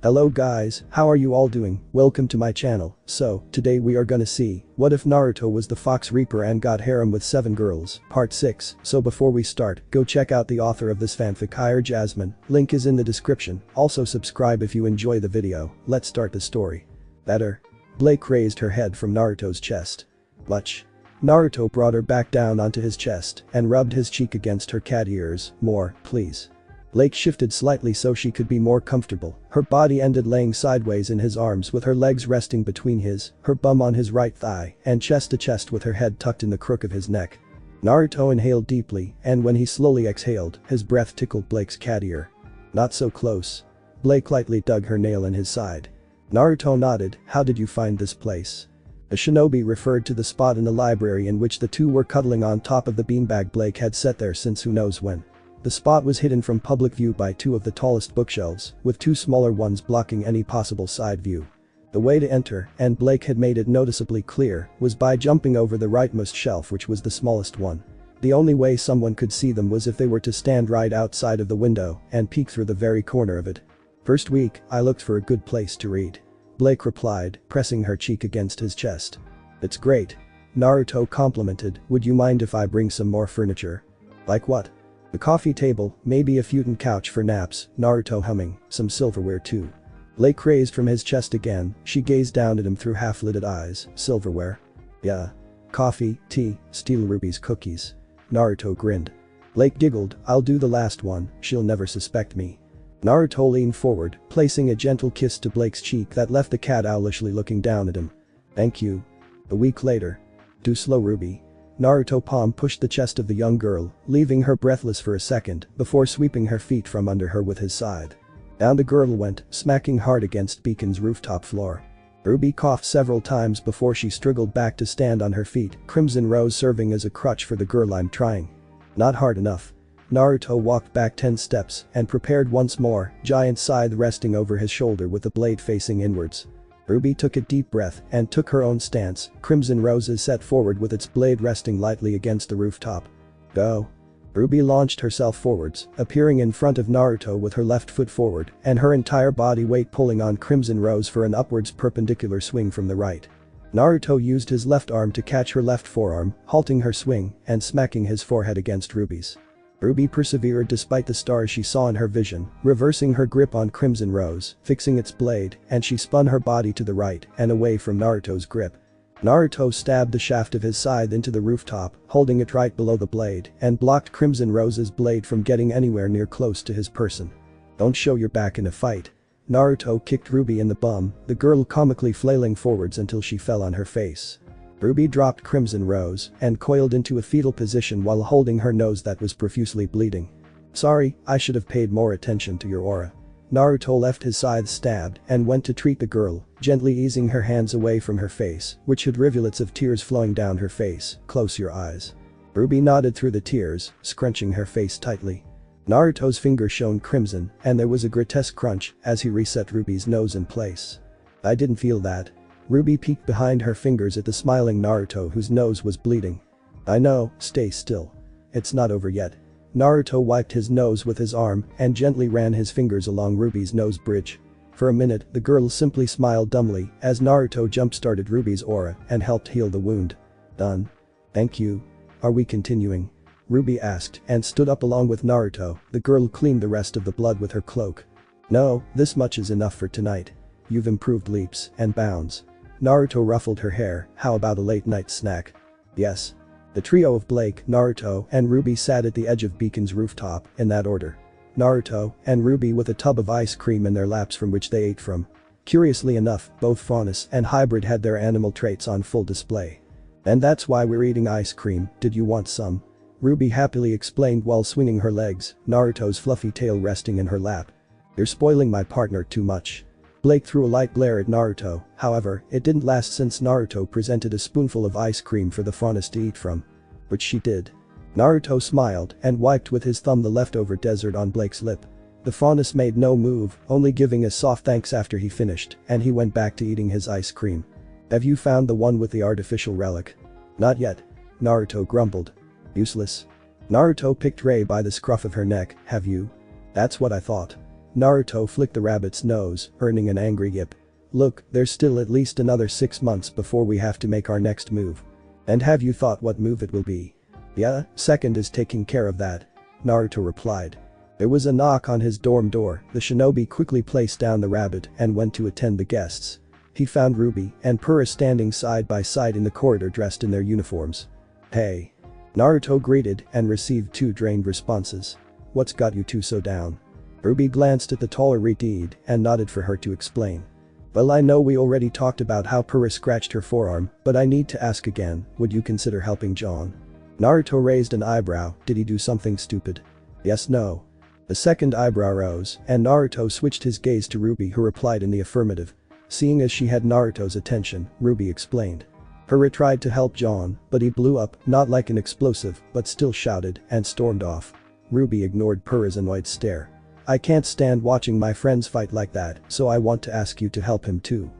Hello guys, how are you all doing? Welcome to my channel. So, today we are gonna see, what if Naruto was the Fox Reaper and got harem with 7 girls, part 6. So before we start, go check out the author of this fanfic IreJasmine, link is in the description, also subscribe if you enjoy the video. Let's start the story. Better. Blake raised her head from Naruto's chest. Much. Naruto brought her back down onto his chest and rubbed his cheek against her cat ears. More, please. Blake shifted slightly so she could be more comfortable. Her body ended laying sideways in his arms with her legs resting between his, her bum on his right thigh, and chest to chest with her head tucked in the crook of his neck. Naruto inhaled deeply, and when he slowly exhaled, his breath tickled Blake's cat ear. Not so close. Blake lightly dug her nail in his side. Naruto nodded. How did you find this place? A shinobi referred to the spot in the library in which the two were cuddling on top of the beanbag Blake had set there since who knows when. The spot was hidden from public view by 2 of the tallest bookshelves, with 2 smaller ones blocking any possible side view. The way to enter, and Blake had made it noticeably clear, was by jumping over the rightmost shelf, which was the smallest one. The only way someone could see them was if they were to stand right outside of the window and peek through the very corner of it. First week, I looked for a good place to read. Blake replied, pressing her cheek against his chest. It's great. Naruto complimented, would you mind if I bring some more furniture? Like what? The coffee table, maybe a futon couch for naps, Naruto humming, some silverware too. Blake raised from his chest again, she gazed down at him through half-lidded eyes, silverware? Yeah. Coffee, tea, steel rubies, cookies. Naruto grinned. Blake giggled, I'll do the last one, she'll never suspect me. Naruto leaned forward, placing a gentle kiss to Blake's cheek that left the cat owlishly looking down at him. Thank you. A week later. Too slow, Ruby. Naruto palm pushed the chest of the young girl, leaving her breathless for a second before sweeping her feet from under her with his side. Down the girl went, smacking hard against Beacon's rooftop floor. Ruby coughed several times before she struggled back to stand on her feet, Crimson Rose serving as a crutch for the girl. I'm trying. Not hard enough. Naruto walked back 10 steps and prepared once more, giant scythe resting over his shoulder with the blade facing inwards. Ruby took a deep breath and took her own stance, Crimson Roses set forward with its blade resting lightly against the rooftop. Go. Ruby launched herself forwards, appearing in front of Naruto with her left foot forward and her entire body weight pulling on Crimson Rose for an upwards perpendicular swing from the right. Naruto used his left arm to catch her left forearm, halting her swing and smacking his forehead against Ruby's. Ruby persevered despite the stars she saw in her vision, reversing her grip on Crimson Rose, fixing its blade, and she spun her body to the right and away from Naruto's grip. Naruto stabbed the shaft of his scythe into the rooftop, holding it right below the blade, and blocked Crimson Rose's blade from getting anywhere near close to his person. Don't show your back in a fight. Naruto kicked Ruby in the bum, the girl comically flailing forwards until she fell on her face. Ruby dropped Crimson Rose and coiled into a fetal position while holding her nose that was profusely bleeding. Sorry, I should have paid more attention to your aura. Naruto left his scythe stabbed and went to treat the girl, gently easing her hands away from her face, which had rivulets of tears flowing down her face. Close your eyes. Ruby nodded through the tears, scrunching her face tightly. Naruto's fingers shone crimson, and there was a grotesque crunch as he reset Ruby's nose in place. I didn't feel that. Ruby peeked behind her fingers at the smiling Naruto whose nose was bleeding. I know, stay still. It's not over yet. Naruto wiped his nose with his arm and gently ran his fingers along Ruby's nose bridge. For a minute, the girl simply smiled dumbly as Naruto jump-started Ruby's aura and helped heal the wound. Done. Thank you. Are we continuing? Ruby asked and stood up along with Naruto. The girl cleaned the rest of the blood with her cloak. No, this much is enough for tonight. You've improved leaps and bounds. Naruto ruffled her hair, how about a late night snack? Yes. The trio of Blake, Naruto, and Ruby sat at the edge of Beacon's rooftop, in that order. Naruto and Ruby with a tub of ice cream in their laps from which they ate from. Curiously enough, both Faunus and Hybrid had their animal traits on full display. And that's why we're eating ice cream, did you want some? Ruby happily explained while swinging her legs, Naruto's fluffy tail resting in her lap. You're spoiling my partner too much. Blake threw a light glare at Naruto, however, it didn't last since Naruto presented a spoonful of ice cream for the Faunus to eat from. But she did. Naruto smiled and wiped with his thumb the leftover dessert on Blake's lip. The Faunus made no move, only giving a soft thanks after he finished, and he went back to eating his ice cream. Have you found the one with the artificial relic? Not yet. Naruto grumbled. Useless. Naruto picked Rei by the scruff of her neck, have you? That's what I thought. Naruto flicked the rabbit's nose, earning an angry yip. Look, there's still at least another 6 months before we have to make our next move. And have you thought what move it will be? Yeah, second is taking care of that. Naruto replied. There was a knock on his dorm door. The shinobi quickly placed down the rabbit and went to attend the guests. He found Ruby and Pura standing side by side in the corridor dressed in their uniforms. Hey. Naruto greeted and received 2 drained responses. What's got you two so down? Ruby glanced at the taller Reed and nodded for her to explain. Well, I know we already talked about how Pura scratched her forearm, but I need to ask again, would you consider helping John? Naruto raised an eyebrow. Did he do something stupid? Yes, no. The second eyebrow rose, and Naruto switched his gaze to Ruby, who replied in the affirmative. Seeing as she had Naruto's attention, Ruby explained. Pura tried to help John, but he blew up, not like an explosive, but still shouted and stormed off. Ruby ignored Pura's annoyed stare. I can't stand watching my friends fight like that, so I want to ask you to help him too.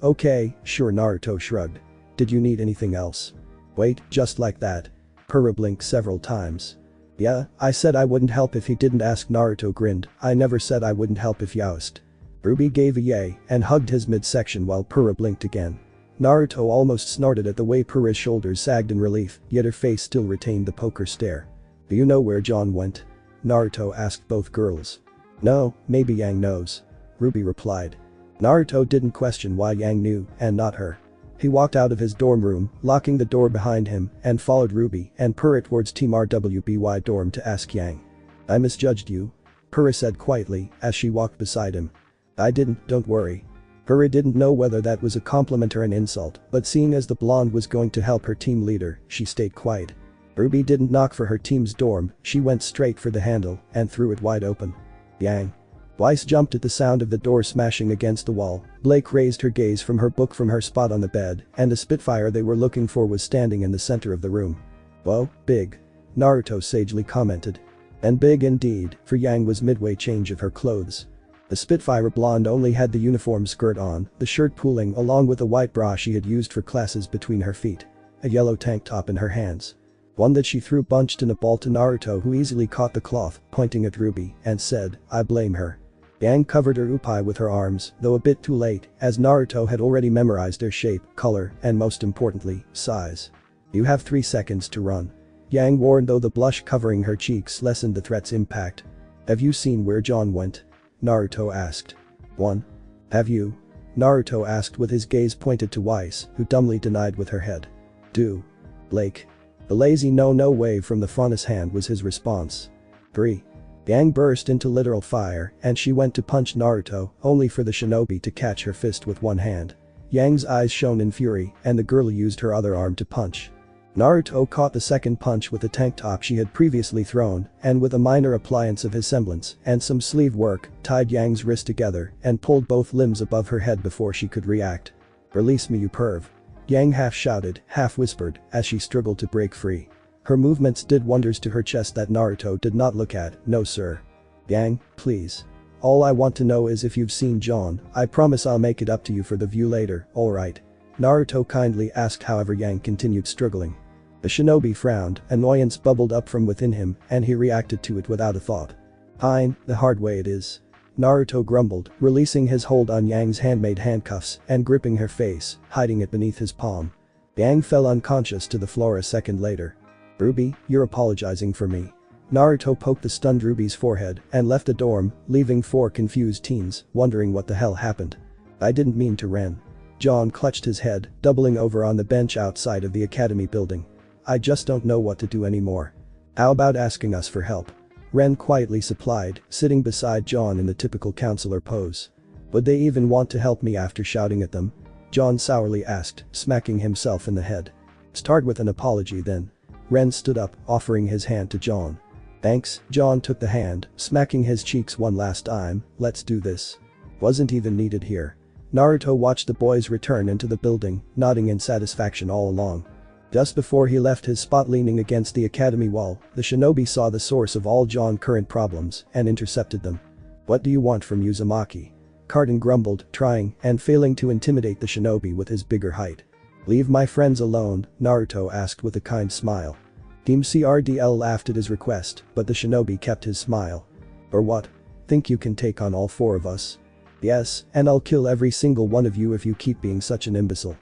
Okay, sure, Naruto shrugged. Did you need anything else? Wait, just like that. Pura blinked several times. Yeah, I said I wouldn't help if he didn't ask. Naruto grinned. I never said I wouldn't help if you asked. Ruby gave a yay and hugged his midsection while Pura blinked again. Naruto almost snorted at the way Pura's shoulders sagged in relief, yet her face still retained the poker stare. Do you know where John went? Naruto asked both girls. No, maybe Yang knows. Ruby replied. Naruto didn't question why Yang knew and not her. He walked out of his dorm room, locking the door behind him, and followed Ruby and Pura towards Team RWBY dorm to ask Yang. I misjudged you? Pura said quietly as she walked beside him. I didn't, don't worry. Pura didn't know whether that was a compliment or an insult, but seeing as the blonde was going to help her team leader, she stayed quiet. Ruby didn't knock for her team's dorm, she went straight for the handle and threw it wide open. Yang. Weiss jumped at the sound of the door smashing against the wall. Blake raised her gaze from her book from her spot on the bed, and the Spitfire they were looking for was standing in the center of the room. Whoa, big. Naruto sagely commented. And big indeed, for Yang was midway change of her clothes. The Spitfire blonde only had the uniform skirt on, the shirt pooling along with a white bra she had used for classes between her feet. A yellow tank top in her hands. One that she threw bunched in a ball to Naruto, who easily caught the cloth, pointing at Ruby, and said, I blame her. Yang covered her upai with her arms, though a bit too late, as Naruto had already memorized their shape, color, and most importantly, size. You have 3 seconds to run. Yang warned, though the blush covering her cheeks lessened the threat's impact. Have you seen where John went? Naruto asked. 1. Have you? Naruto asked with his gaze pointed to Weiss, who dumbly denied with her head. 2. Blake. The lazy no wave from the Faunus hand was his response. 3. Yang burst into literal fire and she went to punch Naruto, only for the shinobi to catch her fist with one hand. Yang's eyes shone in fury and the girl used her other arm to punch. Naruto caught the second punch with the tank top she had previously thrown and with a minor appliance of his semblance and some sleeve work, tied Yang's wrist together and pulled both limbs above her head before she could react. Release me, you perv. Yang half shouted, half whispered, as she struggled to break free. Her movements did wonders to her chest that Naruto did not look at. No sir. Yang, please. All I want to know is if you've seen John. I promise I'll make it up to you for the view later, alright? Naruto kindly asked, however Yang continued struggling. The shinobi frowned, annoyance bubbled up from within him and he reacted to it without a thought. Fine, the hard way it is. Naruto grumbled, releasing his hold on Yang's handmade handcuffs and gripping her face, hiding it beneath his palm. Yang fell unconscious to the floor a second later. Ruby, you're apologizing for me. Naruto poked the stunned Ruby's forehead and left the dorm, leaving 4 confused teens, wondering what the hell happened. I didn't mean to Ren. John clutched his head, doubling over on the bench outside of the academy building. I just don't know what to do anymore. How about asking us for help? Ren quietly supplied, sitting beside John in the typical counselor pose. Would they even want to help me after shouting at them? John sourly asked, smacking himself in the head. Start with an apology then. Ren stood up, offering his hand to John. Thanks, John took the hand, smacking his cheeks one last time. Let's do this. Wasn't even needed here. Naruto watched the boys return into the building, nodding in satisfaction all along. Just before he left his spot leaning against the academy wall, the shinobi saw the source of all John's current problems and intercepted them. What do you want from Uzumaki? Carden grumbled, trying and failing to intimidate the shinobi with his bigger height. Leave my friends alone, Naruto asked with a kind smile. Team CRDL laughed at his request, but the shinobi kept his smile. Or what? Think you can take on all 4 of us? Yes, and I'll kill every single one of you if you keep being such an imbecile.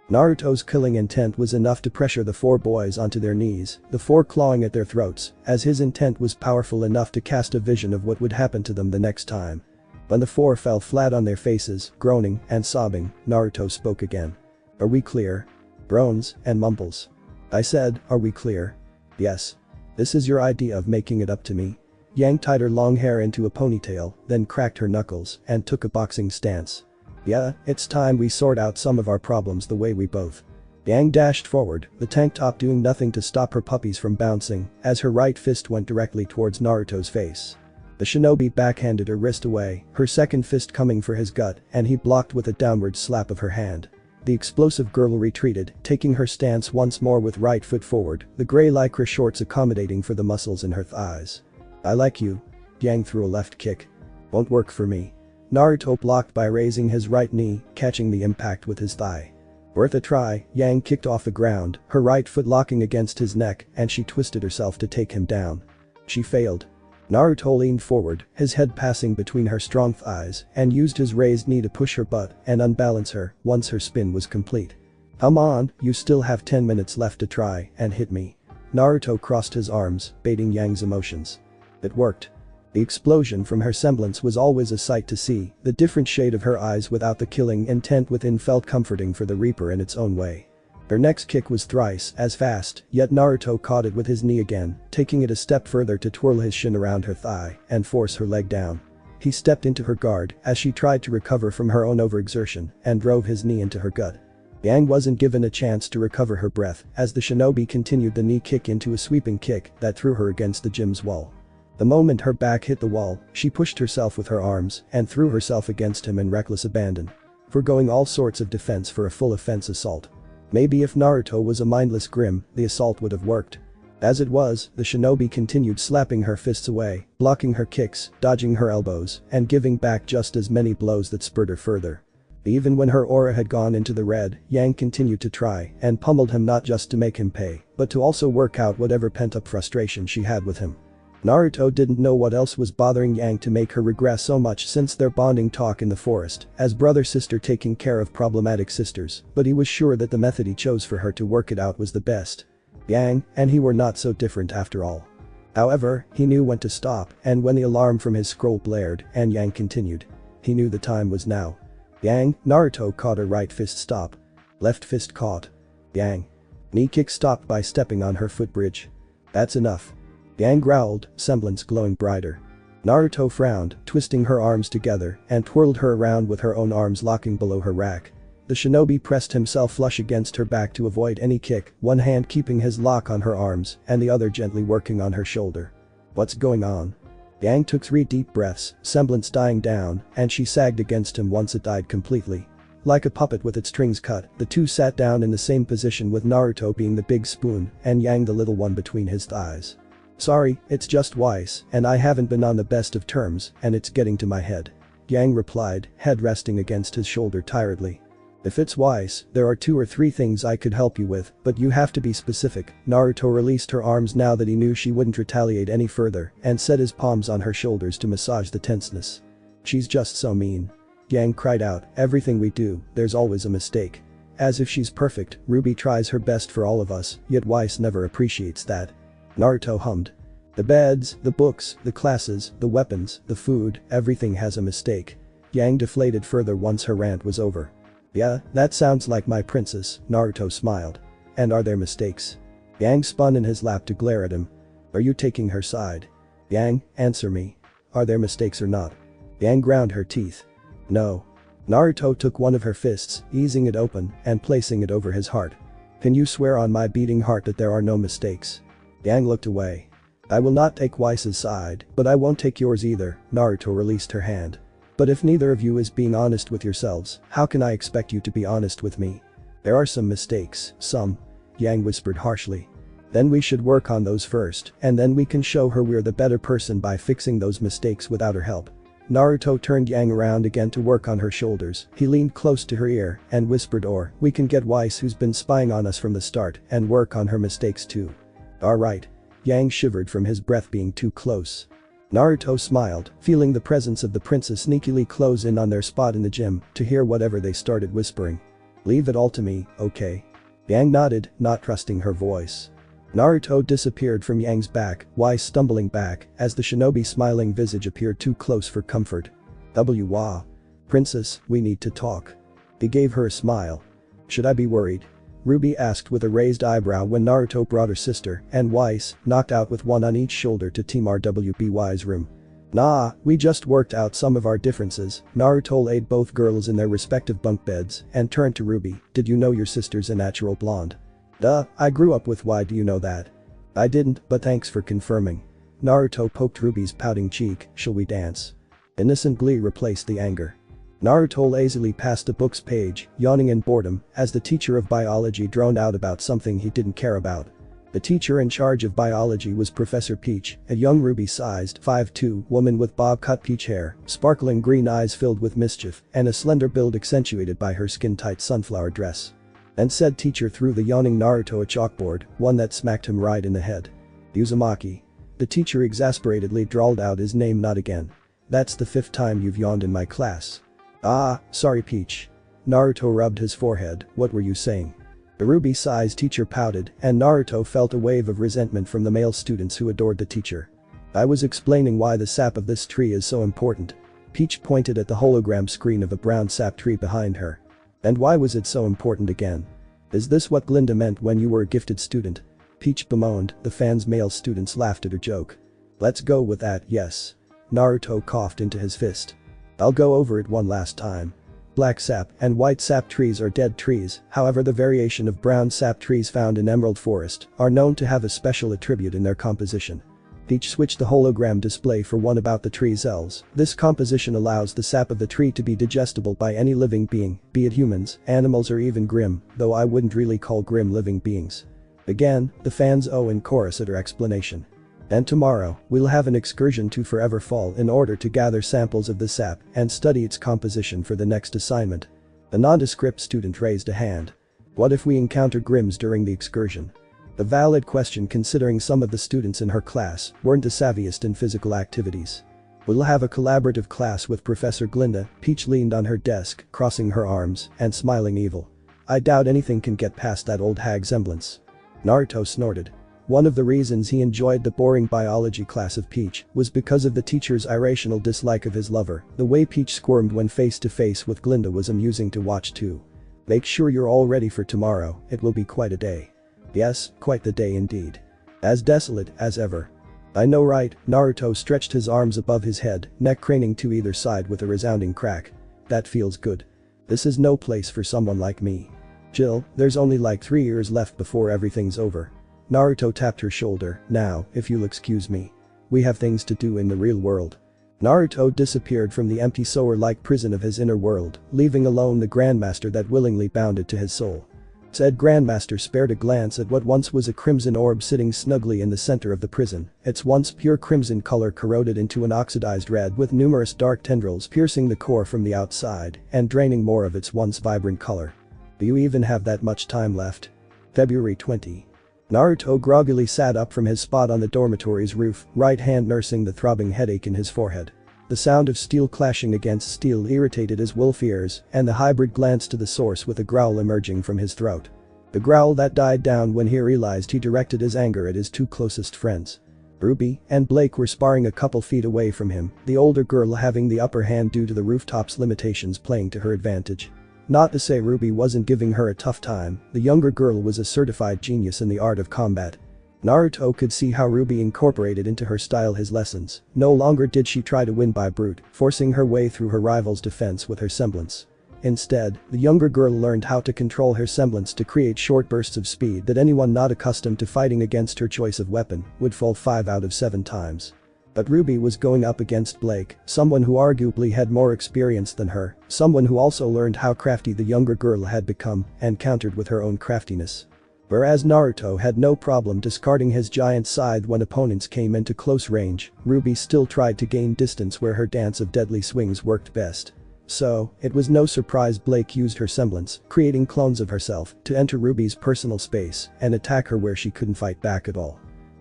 Naruto's killing intent was enough to pressure the 4 boys onto their knees, the 4 clawing at their throats, as his intent was powerful enough to cast a vision of what would happen to them the next time. When the 4 fell flat on their faces, groaning and sobbing, Naruto spoke again. Are we clear? Groans and mumbles. I said, are we clear? Yes. This is your idea of making it up to me? Yang tied her long hair into a ponytail, then cracked her knuckles and took a boxing stance. Yeah, it's time we sort out some of our problems the way we both. Yang dashed forward, the tank top doing nothing to stop her puppies from bouncing, as her right fist went directly towards Naruto's face. The shinobi backhanded her wrist away, her second fist coming for his gut, and he blocked with a downward slap of her hand. The explosive girl retreated, taking her stance once more with right foot forward, the grey lycra shorts accommodating for the muscles in her thighs. I like you. Yang threw a left kick. Won't work for me. Naruto blocked by raising his right knee, catching the impact with his thigh. Worth a try, Yang kicked off the ground, her right foot locking against his neck, and she twisted herself to take him down. She failed. Naruto leaned forward, his head passing between her strong thighs, and used his raised knee to push her butt and unbalance her once her spin was complete. Come on, you still have 10 minutes left to try and hit me. Naruto crossed his arms, baiting Yang's emotions. It worked. The explosion from her semblance was always a sight to see, the different shade of her eyes without the killing intent within felt comforting for the Reaper in its own way. Her next kick was thrice as fast, yet Naruto caught it with his knee again, taking it a step further to twirl his shin around her thigh and force her leg down. He stepped into her guard as she tried to recover from her own overexertion and drove his knee into her gut. Yang wasn't given a chance to recover her breath as the shinobi continued the knee kick into a sweeping kick that threw her against the gym's wall. The moment her back hit the wall, she pushed herself with her arms and threw herself against him in reckless abandon. Forgoing all sorts of defense for a full offense assault. Maybe if Naruto was a mindless Grim, the assault would have worked. As it was, the shinobi continued slapping her fists away, blocking her kicks, dodging her elbows, and giving back just as many blows that spurred her further. Even when her aura had gone into the red, Yang continued to try and pummeled him not just to make him pay, but to also work out whatever pent-up frustration she had with him. Naruto didn't know what else was bothering Yang to make her regress so much since their bonding talk in the forest, as brother-sister taking care of problematic sisters, but he was sure that the method he chose for her to work it out was the best. Yang and he were not so different after all. However, he knew when to stop, and when the alarm from his scroll blared and Yang continued. He knew the time was now. Yang, Naruto caught her right fist stop. Left fist caught. Yang. Knee kick stopped by stepping on her footbridge. That's enough. Yang growled, semblance glowing brighter. Naruto frowned, twisting her arms together and twirled her around with her own arms locking below her rack. The shinobi pressed himself flush against her back to avoid any kick, one hand keeping his lock on her arms and the other gently working on her shoulder. What's going on? Yang took 3 deep breaths, semblance dying down, and she sagged against him once it died completely. Like a puppet with its strings cut, the two sat down in the same position with Naruto being the big spoon and Yang the little one between his thighs. Sorry, it's just Weiss, and I haven't been on the best of terms, and it's getting to my head. Yang replied, head resting against his shoulder tiredly. If it's Weiss, there are 2 or 3 things I could help you with, but you have to be specific. Naruto released her arms now that he knew she wouldn't retaliate any further, and set his palms on her shoulders to massage the tenseness. She's just so mean. Yang cried out, everything we do, there's always a mistake. As if she's perfect, Ruby tries her best for all of us, yet Weiss never appreciates that. Naruto hummed. The beds, the books, the classes, the weapons, the food, everything has a mistake. Yang deflated further once her rant was over. Yeah, that sounds like my princess, Naruto smiled. And are there mistakes? Yang spun in his lap to glare at him. Are you taking her side? Yang, answer me. Are there mistakes or not? Yang ground her teeth. No. Naruto took one of her fists, easing it open and placing it over his heart. Can you swear on my beating heart that there are no mistakes? Yang looked away. I will not take Weiss's side, but I won't take yours either, Naruto released her hand. But if neither of you is being honest with yourselves, how can I expect you to be honest with me? There are some mistakes, some. Yang whispered harshly. Then we should work on those first, and then we can show her we're the better person by fixing those mistakes without her help. Naruto turned Yang around again to work on her shoulders. He leaned close to her ear and whispered, or we can get Weiss who's been spying on us from the start and work on her mistakes too. Alright. Yang shivered from his breath being too close. Naruto smiled, feeling the presence of the princess sneakily close in on their spot in the gym to hear whatever they started whispering. "Leave it all to me, okay?" Yang nodded, not trusting her voice. Naruto disappeared from Yang's back, Wise stumbling back as the shinobi smiling visage appeared too close for comfort. "Wah. Princess, we need to talk." He gave her a smile. "Should I be worried?" Ruby asked with a raised eyebrow when Naruto brought her sister and Weiss, knocked out with one on each shoulder to Team RWBY's room. "Nah, we just worked out some of our differences." Naruto laid both girls in their respective bunk beds and turned to Ruby. "Did you know your sister's a natural blonde?" "Duh, I grew up with. Why do you know that?" "I didn't, but thanks for confirming." Naruto poked Ruby's pouting cheek. "Shall we dance?" Innocent glee replaced the anger. Naruto lazily passed a book's page, yawning in boredom as the teacher of biology droned out about something he didn't care about. The teacher in charge of biology was Professor Peach, a young ruby-sized 5'2" woman with bob-cut peach hair, sparkling green eyes filled with mischief, and a slender build accentuated by her skin-tight sunflower dress. And said teacher threw the yawning Naruto a chalkboard, one that smacked him right in the head. "Uzumaki." The teacher exasperatedly drawled out his name. "Not again. That's the 5th time you've yawned in my class." "Ah, sorry Peach." Naruto rubbed his forehead. "What were you saying?" The ruby-sized teacher pouted, and Naruto felt a wave of resentment from the male students who adored the teacher. "I was explaining why the sap of this tree is so important." Peach pointed at the hologram screen of a brown sap tree behind her. "And why was it so important again? Is this what Glinda meant when you were a gifted student?" Peach bemoaned. The fans' male students laughed at her joke. "Let's go with that, yes." Naruto coughed into his fist. "I'll go over it one last time. Black sap and white sap trees are dead trees, however the variation of brown sap trees found in Emerald Forest are known to have a special attribute in their composition." Peach switched the hologram display for one about the tree's cells. "This composition allows the sap of the tree to be digestible by any living being, be it humans, animals or even Grimm, though I wouldn't really call Grimm living beings." Again, the fans in chorus at her explanation. "And tomorrow, we'll have an excursion to Forever Fall in order to gather samples of the sap and study its composition for the next assignment." A nondescript student raised a hand. "What if we encounter Grimms during the excursion?" A valid question considering some of the students in her class weren't the savviest in physical activities. "We'll have a collaborative class with Professor Glinda." Peach leaned on her desk, crossing her arms and smiling evil. "I doubt anything can get past that old hag semblance." Naruto snorted. One of the reasons he enjoyed the boring biology class of Peach was because of the teacher's irrational dislike of his lover. The way Peach squirmed when face to face with Glinda was amusing to watch too. "Make sure you're all ready for tomorrow, it will be quite a day." "Yes, quite the day indeed. As desolate as ever." "I know right." Naruto stretched his arms above his head, neck craning to either side with a resounding crack. "That feels good. This is no place for someone like me." "Jill, there's only like 3 years left before everything's over." Naruto tapped her shoulder. "Now, if you'll excuse me. We have things to do in the real world." Naruto disappeared from the empty sewer-like prison of his inner world, leaving alone the Grandmaster that willingly bounded to his soul. Said Grandmaster spared a glance at what once was a crimson orb sitting snugly in the center of the prison, its once pure crimson color corroded into an oxidized red with numerous dark tendrils piercing the core from the outside and draining more of its once vibrant color. "Do you even have that much time left?" February 20. Naruto groggily sat up from his spot on the dormitory's roof, right hand nursing the throbbing headache in his forehead. The sound of steel clashing against steel irritated his wolf ears, and the hybrid glanced to the source with a growl emerging from his throat. The growl that died down when he realized he directed his anger at his two closest friends. Ruby and Blake were sparring a couple feet away from him, the older girl having the upper hand due to the rooftop's limitations playing to her advantage. Not to say Ruby wasn't giving her a tough time, the younger girl was a certified genius in the art of combat. Naruto could see how Ruby incorporated into her style his lessons. No longer did she try to win by brute, forcing her way through her rival's defense with her semblance. Instead, the younger girl learned how to control her semblance to create short bursts of speed that anyone not accustomed to fighting against her choice of weapon would fall 5 out of 7 times. But Ruby was going up against Blake, someone who arguably had more experience than her, someone who also learned how crafty the younger girl had become and countered with her own craftiness. Whereas Naruto had no problem discarding his giant scythe when opponents came into close range, Ruby still tried to gain distance where her dance of deadly swings worked best. So, it was no surprise Blake used her semblance, creating clones of herself, to enter Ruby's personal space and attack her where she couldn't fight back at all.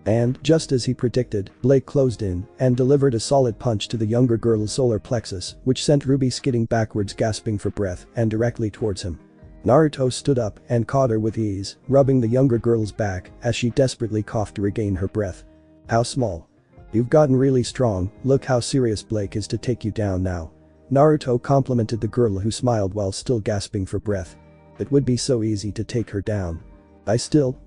And, just as he predicted, Blake closed in and delivered a solid punch to the younger girl's solar plexus, which sent Ruby skidding backwards, gasping for breath, and directly towards him. Naruto stood up and caught her with ease, rubbing the younger girl's back as she desperately coughed to regain her breath. How small. You've gotten really strong, look how serious Blake is to take you down now. Naruto complimented the girl, who smiled while still gasping for breath. It would be so easy to take her down.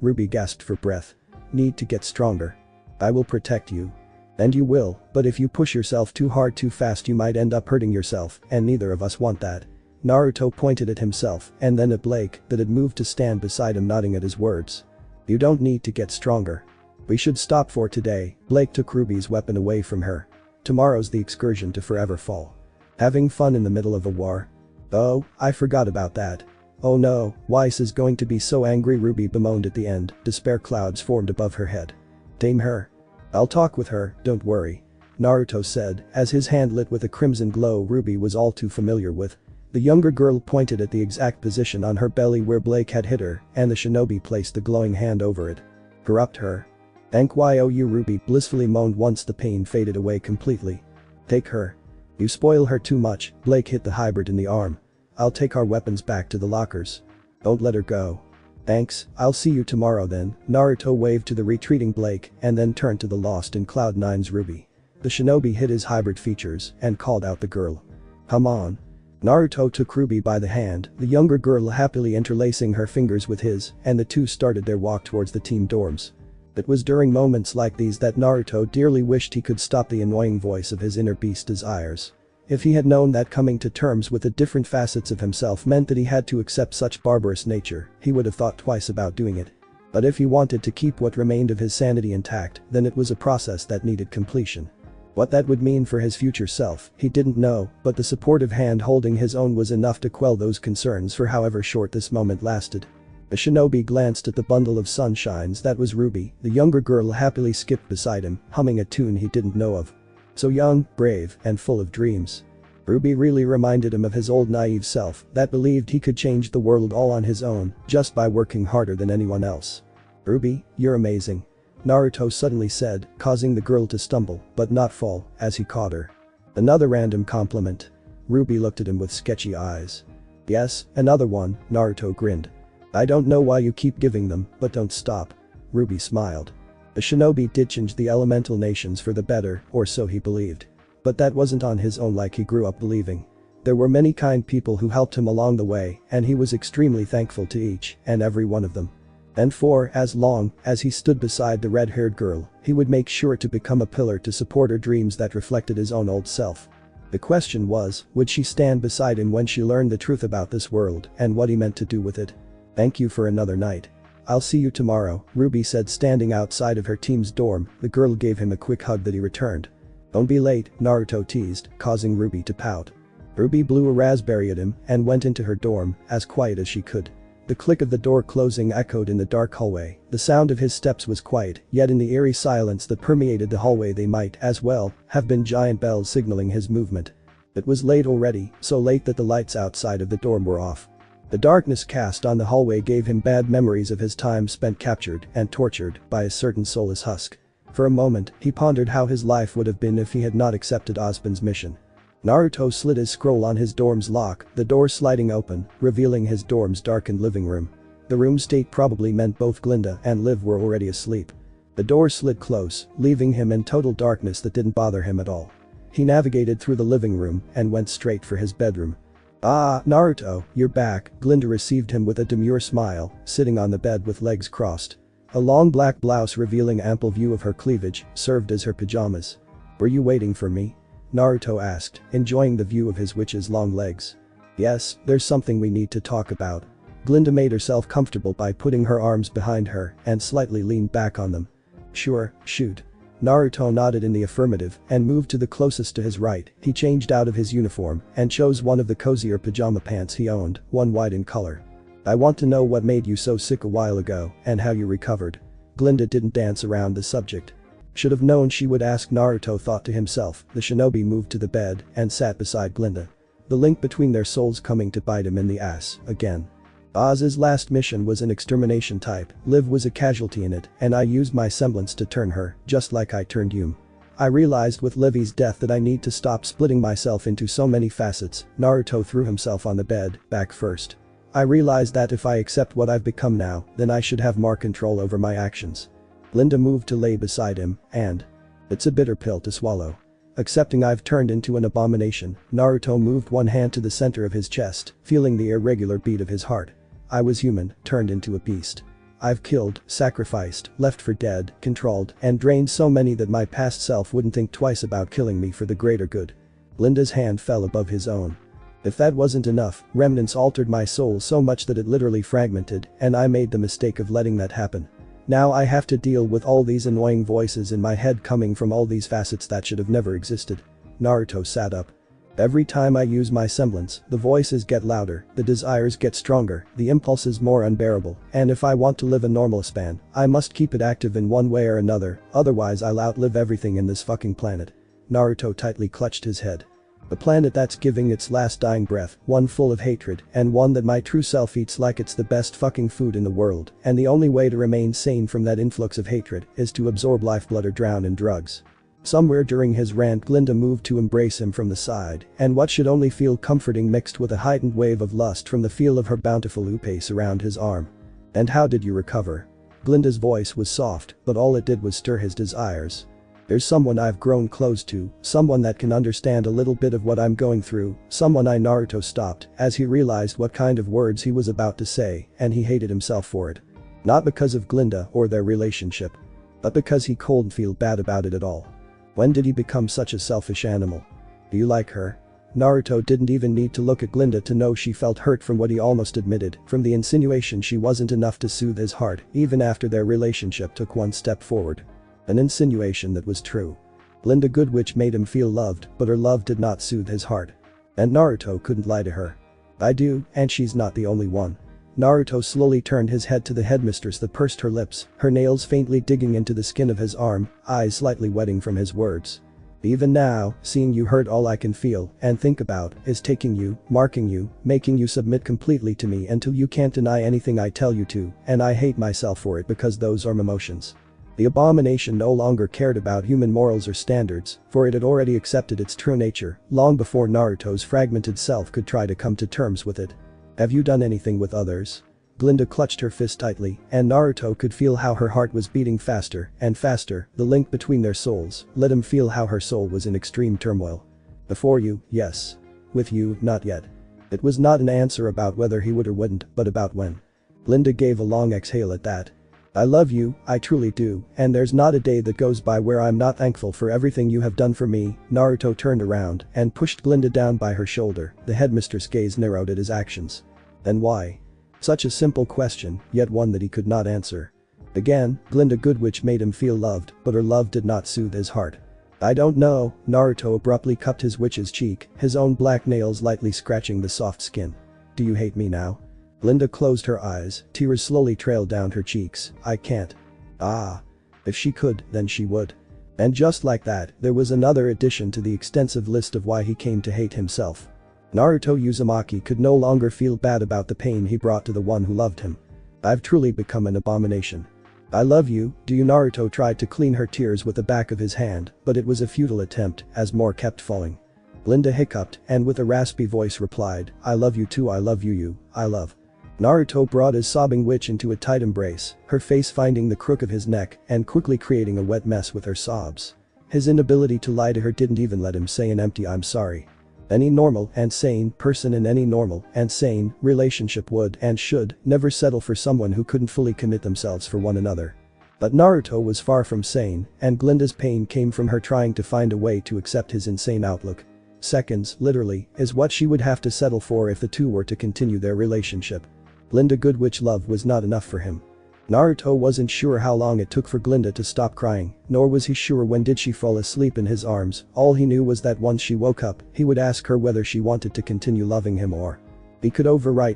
Ruby gasped for breath. Need to get stronger. I will protect you. And you will, but if you push yourself too hard too fast you might end up hurting yourself, and neither of us want that. Naruto pointed at himself and then at Blake, that had moved to stand beside him, nodding at his words. You don't need to get stronger. We should stop for today. Blake took Ruby's weapon away from her. Tomorrow's the excursion to Forever Fall. Having fun in the middle of a war? Oh, I forgot about that. Oh no, Weiss is going to be so angry, Ruby bemoaned at the end. Despair clouds formed above her head. Tame her. I'll talk with her, don't worry. Naruto said, as his hand lit with a crimson glow Ruby was all too familiar with. The younger girl pointed at the exact position on her belly where Blake had hit her, and the shinobi placed the glowing hand over it. Corrupt her. Thank you, Ruby blissfully moaned once the pain faded away completely. Take her. You spoil her too much. Blake hit the hybrid in the arm. I'll take our weapons back to the lockers. Don't let her go. Thanks, I'll see you tomorrow then. Naruto waved to the retreating Blake and then turned to the lost in Cloud 9's Ruby. The shinobi hid his hybrid features and called out the girl. Come on. Naruto took Ruby by the hand, the younger girl happily interlacing her fingers with his, and the two started their walk towards the team dorms. It was during moments like these that Naruto dearly wished he could stop the annoying voice of his inner beast desires. If he had known that coming to terms with the different facets of himself meant that he had to accept such barbarous nature, he would have thought twice about doing it. But if he wanted to keep what remained of his sanity intact, then it was a process that needed completion. What that would mean for his future self, he didn't know, but the supportive hand holding his own was enough to quell those concerns for however short this moment lasted. The shinobi glanced at the bundle of sunshines that was Ruby. The younger girl happily skipped beside him, humming a tune he didn't know of. So young, brave, and full of dreams. Ruby really reminded him of his old naive self that believed he could change the world all on his own, just by working harder than anyone else. Ruby, you're amazing. Naruto suddenly said, causing the girl to stumble, but not fall, as he caught her. Another random compliment. Ruby looked at him with sketchy eyes. Yes, another one, Naruto grinned. I don't know why you keep giving them, but don't stop. Ruby smiled. The shinobi did change the elemental nations for the better, or so he believed. But that wasn't on his own like he grew up believing. There were many kind people who helped him along the way, and he was extremely thankful to each and every one of them. And for as long as he stood beside the red-haired girl, he would make sure to become a pillar to support her dreams that reflected his own old self. The question was, would she stand beside him when she learned the truth about this world and what he meant to do with it? Thank you for another night. I'll see you tomorrow, Ruby said, standing outside of her team's dorm. The girl gave him a quick hug that he returned. Don't be late, Naruto teased, causing Ruby to pout. Ruby blew a raspberry at him and went into her dorm, as quiet as she could. The click of the door closing echoed in the dark hallway. The sound of his steps was quiet, yet in the eerie silence that permeated the hallway they might, as well, have been giant bells signaling his movement. It was late already, so late that the lights outside of the dorm were off. The darkness cast on the hallway gave him bad memories of his time spent captured and tortured by a certain soulless husk. For a moment, he pondered how his life would have been if he had not accepted Osban's mission. Naruto slid his scroll on his dorm's lock, the door sliding open, revealing his dorm's darkened living room. The room state probably meant both Glinda and Liv were already asleep. The door slid close, leaving him in total darkness that didn't bother him at all. He navigated through the living room and went straight for his bedroom. Ah, Naruto, you're back, Glinda received him with a demure smile, sitting on the bed with legs crossed. A long black blouse revealing ample view of her cleavage served as her pajamas. Were you waiting for me? Naruto asked, enjoying the view of his witch's long legs. Yes, there's something we need to talk about. Glinda made herself comfortable by putting her arms behind her and slightly leaned back on them. Sure, shoot. Naruto nodded in the affirmative and moved to the closest to his right. He changed out of his uniform and chose one of the cozier pajama pants he owned, one white in color. I want to know what made you so sick a while ago and how you recovered. Glinda didn't dance around the subject. Should have known she would ask, Naruto thought to himself. The shinobi moved to the bed and sat beside Glinda. The link between their souls coming to bite him in the ass, again. Oz's last mission was an extermination type, Liv was a casualty in it, and I used my semblance to turn her, just like I turned Yum. I realized with Livy's death that I need to stop splitting myself into so many facets. Naruto threw himself on the bed, back first. I realized that if I accept what I've become now, then I should have more control over my actions. Linda moved to lay beside him, and it's a bitter pill to swallow. Accepting I've turned into an abomination, Naruto moved one hand to the center of his chest, feeling the irregular beat of his heart. I was human, turned into a beast. I've killed, sacrificed, left for dead, controlled, and drained so many that my past self wouldn't think twice about killing me for the greater good. Linda's hand fell above his own. If that wasn't enough, remnants altered my soul so much that it literally fragmented, and I made the mistake of letting that happen. Now I have to deal with all these annoying voices in my head coming from all these facets that should have never existed. Naruto sat up. Every time I use my semblance, the voices get louder, the desires get stronger, the impulses more unbearable, and if I want to live a normal span, I must keep it active in one way or another, otherwise I'll outlive everything in this fucking planet. Naruto tightly clutched his head. A planet that's giving its last dying breath, one full of hatred, and one that my true self eats like it's the best fucking food in the world, and the only way to remain sane from that influx of hatred is to absorb lifeblood or drown in drugs. Somewhere during his rant Glinda moved to embrace him from the side, and what should only feel comforting mixed with a heightened wave of lust from the feel of her bountiful upace around his arm. And how did you recover? Glinda's voice was soft, but all it did was stir his desires. There's someone I've grown close to, someone that can understand a little bit of what I'm going through, someone Naruto stopped as he realized what kind of words he was about to say, and he hated himself for it. Not because of Glinda or their relationship, but because he couldn't feel bad about it at all. When did he become such a selfish animal? Do you like her? Naruto didn't even need to look at Glinda to know she felt hurt from what he almost admitted, from the insinuation she wasn't enough to soothe his heart even after their relationship took one step forward. An insinuation that was true. Glinda Goodwitch made him feel loved, but her love did not soothe his heart. And Naruto couldn't lie to her. I do, and she's not the only one. Naruto slowly turned his head to the headmistress that pursed her lips, her nails faintly digging into the skin of his arm, eyes slightly wetting from his words. Even now, seeing you hurt, all I can feel and think about is taking you, marking you, making you submit completely to me until you can't deny anything I tell you to, and I hate myself for it because those are my emotions. The abomination no longer cared about human morals or standards, for it had already accepted its true nature, long before Naruto's fragmented self could try to come to terms with it. Have you done anything with others? Glinda clutched her fist tightly, and Naruto could feel how her heart was beating faster and faster, the link between their souls let him feel how her soul was in extreme turmoil. Before you, yes. With you, not yet. It was not an answer about whether he would or wouldn't, but about when. Glinda gave a long exhale at that. I love you, I truly do, and there's not a day that goes by where I'm not thankful for everything you have done for me. Naruto turned around and pushed Glinda down by her shoulder, the headmistress' gaze narrowed at his actions. Then why? Such a simple question, yet one that he could not answer. Again, Glinda Goodwitch made him feel loved, but her love did not soothe his heart. I don't know, Naruto abruptly cupped his witch's cheek, his own black nails lightly scratching the soft skin. Do you hate me now? Glinda closed her eyes, tears slowly trailed down her cheeks. I can't. Ah. If she could, then she would. And just like that, there was another addition to the extensive list of why he came to hate himself. Naruto Uzumaki could no longer feel bad about the pain he brought to the one who loved him. I've truly become an abomination. I love you, do you? Naruto tried to clean her tears with the back of his hand, but it was a futile attempt as more kept falling. Glinda hiccuped and with a raspy voice replied, I love you too, I love you, I love. Naruto brought his sobbing witch into a tight embrace, her face finding the crook of his neck and quickly creating a wet mess with her sobs. His inability to lie to her didn't even let him say an empty I'm sorry. Any normal and sane person in any normal and sane relationship would and should never settle for someone who couldn't fully commit themselves for one another. But Naruto was far from sane, and Glinda's pain came from her trying to find a way to accept his insane outlook. Seconds, literally, is what she would have to settle for if the two were to continue their relationship. Glinda Goodwitch love was not enough for him. Naruto wasn't sure how long it took for Glinda to stop crying, nor was he sure when did she fall asleep in his arms. All he knew was that once she woke up, he would ask her whether she wanted to continue loving him or he could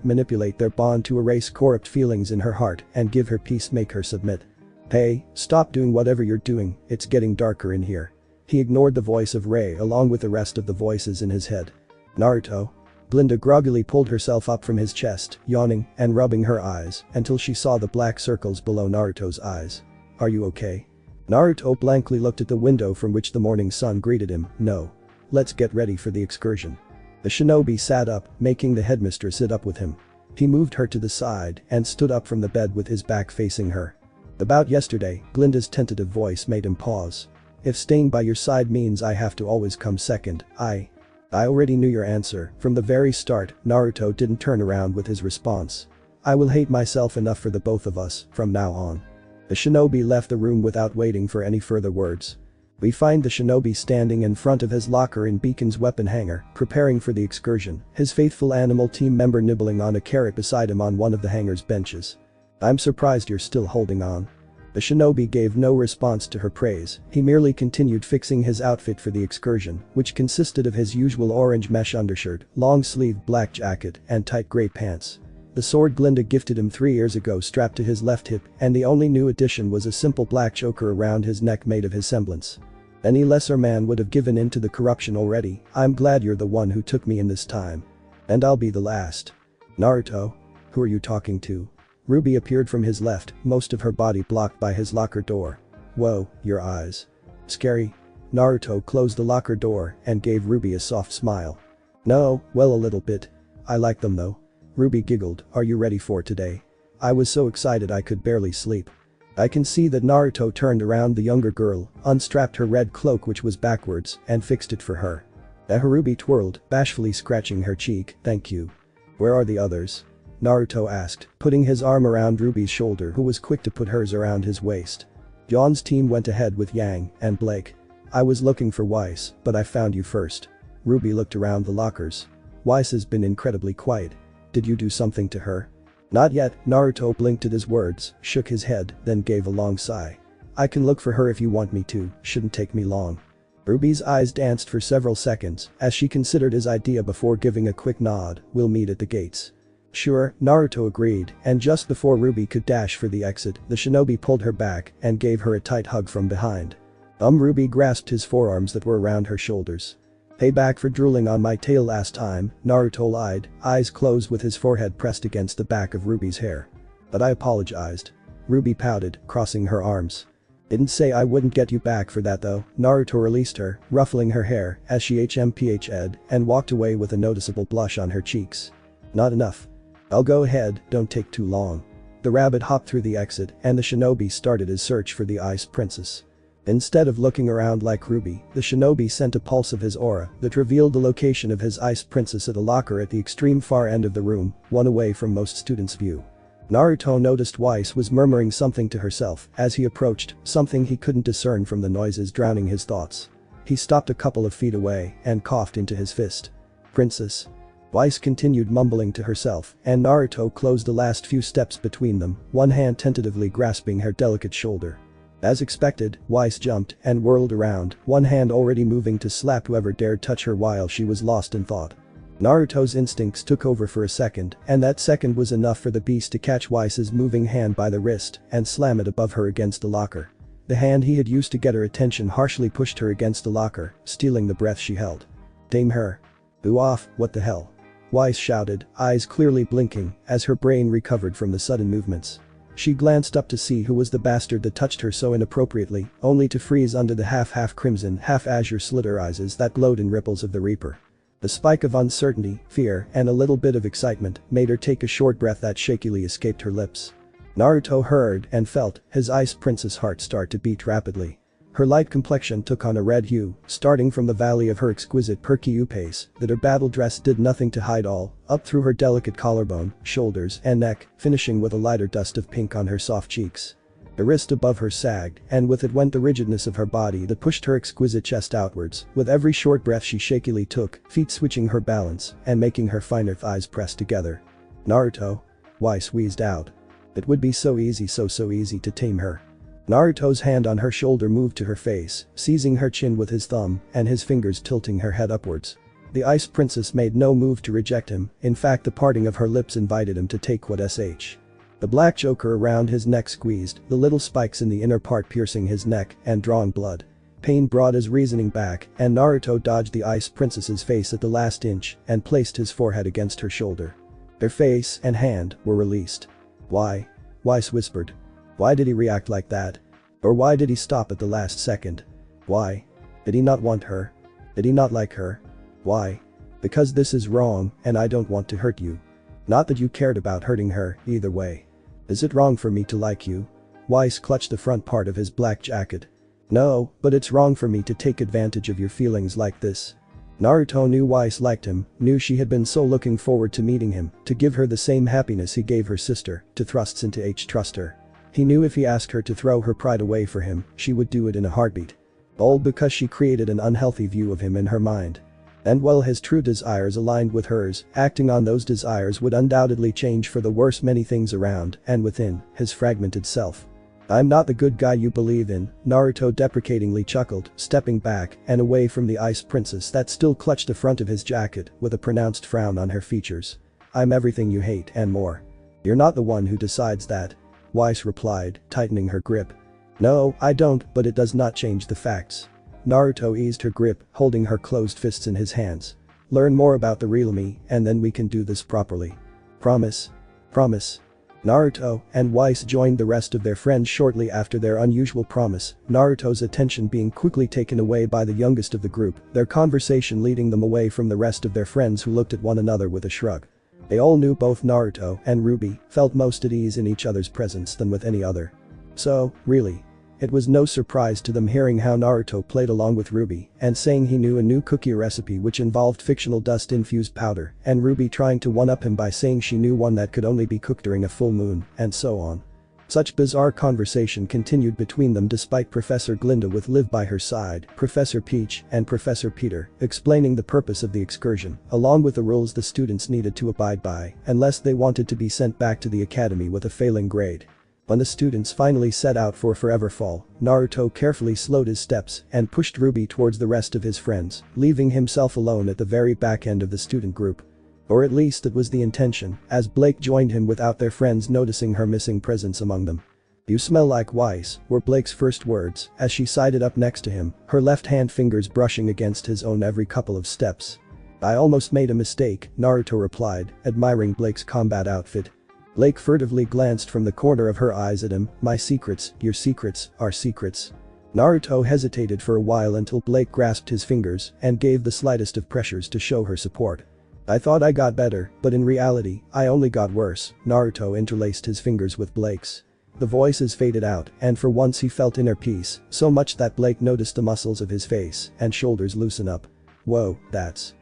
manipulate their bond to erase corrupt feelings in her heart and give her peace, make her submit. Hey, stop doing whatever you're doing, it's getting darker in here. He ignored the voice of Rei along with the rest of the voices in his head. Naruto? Glinda groggily pulled herself up from his chest, yawning and rubbing her eyes until she saw the black circles below Naruto's eyes. "Are you okay?" Naruto blankly looked at the window from which the morning sun greeted him. "No. Let's get ready for the excursion." The shinobi sat up, making the headmistress sit up with him. He moved her to the side and stood up from the bed with his back facing her. "About yesterday," Glinda's tentative voice made him pause. "If staying by your side means I have to always come second, I already knew your answer from the very start." Naruto didn't turn around with his response. "I will hate myself enough for the both of us from now on." The shinobi left the room without waiting for any further words. We find the shinobi standing in front of his locker in Beacon's weapon hanger, preparing for the excursion, his faithful animal team member nibbling on a carrot beside him on one of the hangar's benches. "I'm surprised you're still holding on." The shinobi gave no response to her praise, he merely continued fixing his outfit for the excursion, which consisted of his usual orange mesh undershirt, long-sleeved black jacket, and tight grey pants. The sword Glinda gifted him 3 years ago strapped to his left hip, and the only new addition was a simple black choker around his neck made of his semblance. Any lesser man would have given in to the corruption already. "I'm glad you're the one who took me in this time. And I'll be the last." "Naruto? Who are you talking to?" Ruby appeared from his left, most of her body blocked by his locker door. "Whoa, your eyes. Scary?" Naruto closed the locker door and gave Ruby a soft smile. "No, well, a little bit. I like them though." Ruby giggled. "Are you ready for today? I was so excited I could barely sleep." I can see that Naruto turned around the younger girl, unstrapped her red cloak which was backwards, and fixed it for her. Ruby twirled, bashfully scratching her cheek. "Thank you." "Where are the others?" Naruto asked, putting his arm around Ruby's shoulder, who was quick to put hers around his waist. "John's team went ahead with Yang and Blake. I was looking for Weiss, but I found you first." Ruby looked around the lockers. "Weiss has been incredibly quiet. Did you do something to her?" "Not yet." Naruto blinked at his words, shook his head, then gave a long sigh. "I can look for her if you want me to, shouldn't take me long." Ruby's eyes danced for several seconds as she considered his idea before giving a quick nod. "We'll meet at the gates." "Sure," Naruto agreed, and just before Ruby could dash for the exit, the shinobi pulled her back and gave her a tight hug from behind. Ruby grasped his forearms that were around her shoulders. "Payback for drooling on my tail last time," Naruto lied, eyes closed with his forehead pressed against the back of Ruby's hair. "But I apologized." Ruby pouted, crossing her arms. "Didn't say I wouldn't get you back for that though." Naruto released her, ruffling her hair as she hmphed and walked away with a noticeable blush on her cheeks. "Not enough. I'll go ahead, don't take too long." The rabbit hopped through the exit and the shinobi started his search for the Ice Princess. Instead of looking around like Ruby, the shinobi sent a pulse of his aura that revealed the location of his Ice Princess at a locker at the extreme far end of the room, one away from most students' view. Naruto noticed Weiss was murmuring something to herself as he approached, something he couldn't discern from the noises drowning his thoughts. He stopped a couple of feet away and coughed into his fist. "Princess?" Weiss continued mumbling to herself, and Naruto closed the last few steps between them, one hand tentatively grasping her delicate shoulder. As expected, Weiss jumped and whirled around, one hand already moving to slap whoever dared touch her while she was lost in thought. Naruto's instincts took over for a second, and that second was enough for the beast to catch Weiss's moving hand by the wrist and slam it above her against the locker. The hand he had used to get her attention harshly pushed her against the locker, stealing the breath she held. "Tame her." "Boo off, what the hell?" Weiss shouted, eyes clearly blinking as her brain recovered from the sudden movements. She glanced up to see who was the bastard that touched her so inappropriately, only to freeze under the half crimson, half azure slit her eyes that glowed in ripples of the Reaper. The spike of uncertainty, fear, and a little bit of excitement made her take a short breath that shakily escaped her lips. Naruto heard and felt his Ice Princess' heart start to beat rapidly. Her light complexion took on a red hue, starting from the valley of her exquisite perky pace, that her battle dress did nothing to hide all, up through her delicate collarbone, shoulders, and neck, finishing with a lighter dust of pink on her soft cheeks. The wrist above her sagged, and with it went the rigidness of her body that pushed her exquisite chest outwards. With every short breath she shakily took, feet switching her balance and making her finer thighs press together. "Naruto?" Weiss wheezed out. It would be so easy to tame her. Naruto's hand on her shoulder moved to her face, seizing her chin with his thumb and his fingers tilting her head upwards. The Ice Princess made no move to reject him, in fact the parting of her lips invited him to take what sh. The black choker around his neck squeezed, the little spikes in the inner part piercing his neck and drawing blood. Pain brought his reasoning back, and Naruto dodged the ice princess's face at the last inch and placed his forehead against her shoulder. Her face and hand were released. Why? Weiss whispered. Why did he react like that? Or why did he stop at the last second? Why? Did he not want her? Did he not like her? Why? Because this is wrong, and I don't want to hurt you. Not that you cared about hurting her, either way. Is it wrong for me to like you? Weiss clutched the front part of his black jacket. No, but it's wrong for me to take advantage of your feelings like this. Naruto knew Weiss liked him, knew she had been so looking forward to meeting him, to give her the same happiness he gave her sister, to thrusts into trust her. He knew if he asked her to throw her pride away for him, she would do it in a heartbeat. All because she created an unhealthy view of him in her mind. And while his true desires aligned with hers, acting on those desires would undoubtedly change for the worse many things around and within his fragmented self. I'm not the good guy you believe in, Naruto deprecatingly chuckled, stepping back and away from the ice princess that still clutched the front of his jacket with a pronounced frown on her features. I'm everything you hate and more. You're not the one who decides that. Weiss replied, tightening her grip. No, I don't, but it does not change the facts. Naruto eased her grip, holding her closed fists in his hands. Learn more about the real me, and then we can do this properly. Promise? Promise. Naruto and Weiss joined the rest of their friends shortly after their unusual promise, Naruto's attention being quickly taken away by the youngest of the group, their conversation leading them away from the rest of their friends who looked at one another with a shrug. They all knew both Naruto and Ruby felt most at ease in each other's presence than with any other. So, really. It was no surprise to them hearing how Naruto played along with Ruby and saying he knew a new cookie recipe which involved fictional dust-infused powder, and Ruby trying to one-up him by saying she knew one that could only be cooked during a full moon, and so on. Such bizarre conversation continued between them despite Professor Glinda with Liv by her side, Professor Peach and Professor Peter explaining the purpose of the excursion, along with the rules the students needed to abide by unless they wanted to be sent back to the academy with a failing grade. When the students finally set out for Forever Fall, Naruto carefully slowed his steps and pushed Ruby towards the rest of his friends, leaving himself alone at the very back end of the student group. Or at least it was the intention, as Blake joined him without their friends noticing her missing presence among them. You smell like Weiss, were Blake's first words as she sided up next to him, her left-hand fingers brushing against his own every couple of steps. I almost made a mistake, Naruto replied, admiring Blake's combat outfit. Blake furtively glanced from the corner of her eyes at him. My secrets, your secrets, our secrets. Naruto hesitated for a while until Blake grasped his fingers and gave the slightest of pressures to show her support. I thought I got better, but in reality, I only got worse, Naruto interlaced his fingers with Blake's. The voices faded out, and for once he felt inner peace, so much that Blake noticed the muscles of his face and shoulders loosen up. Whoa, that's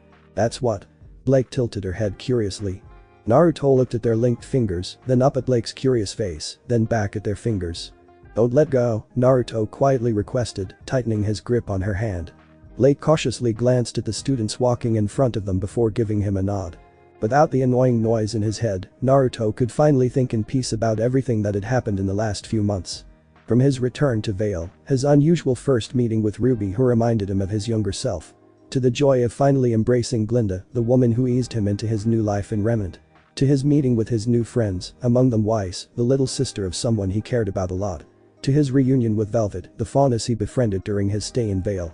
what? Blake tilted her head curiously. Naruto looked at their linked fingers, then up at Blake's curious face, then back at their fingers. Don't let go, Naruto quietly requested, tightening his grip on her hand. Blake cautiously glanced at the students walking in front of them before giving him a nod. Without the annoying noise in his head, Naruto could finally think in peace about everything that had happened in the last few months. From his return to Vale, his unusual first meeting with Ruby who reminded him of his younger self, to the joy of finally embracing Glinda, the woman who eased him into his new life in Remnant. To his meeting with his new friends, among them Weiss, the little sister of someone he cared about a lot. To his reunion with Velvet, the Faunus he befriended during his stay in Vale.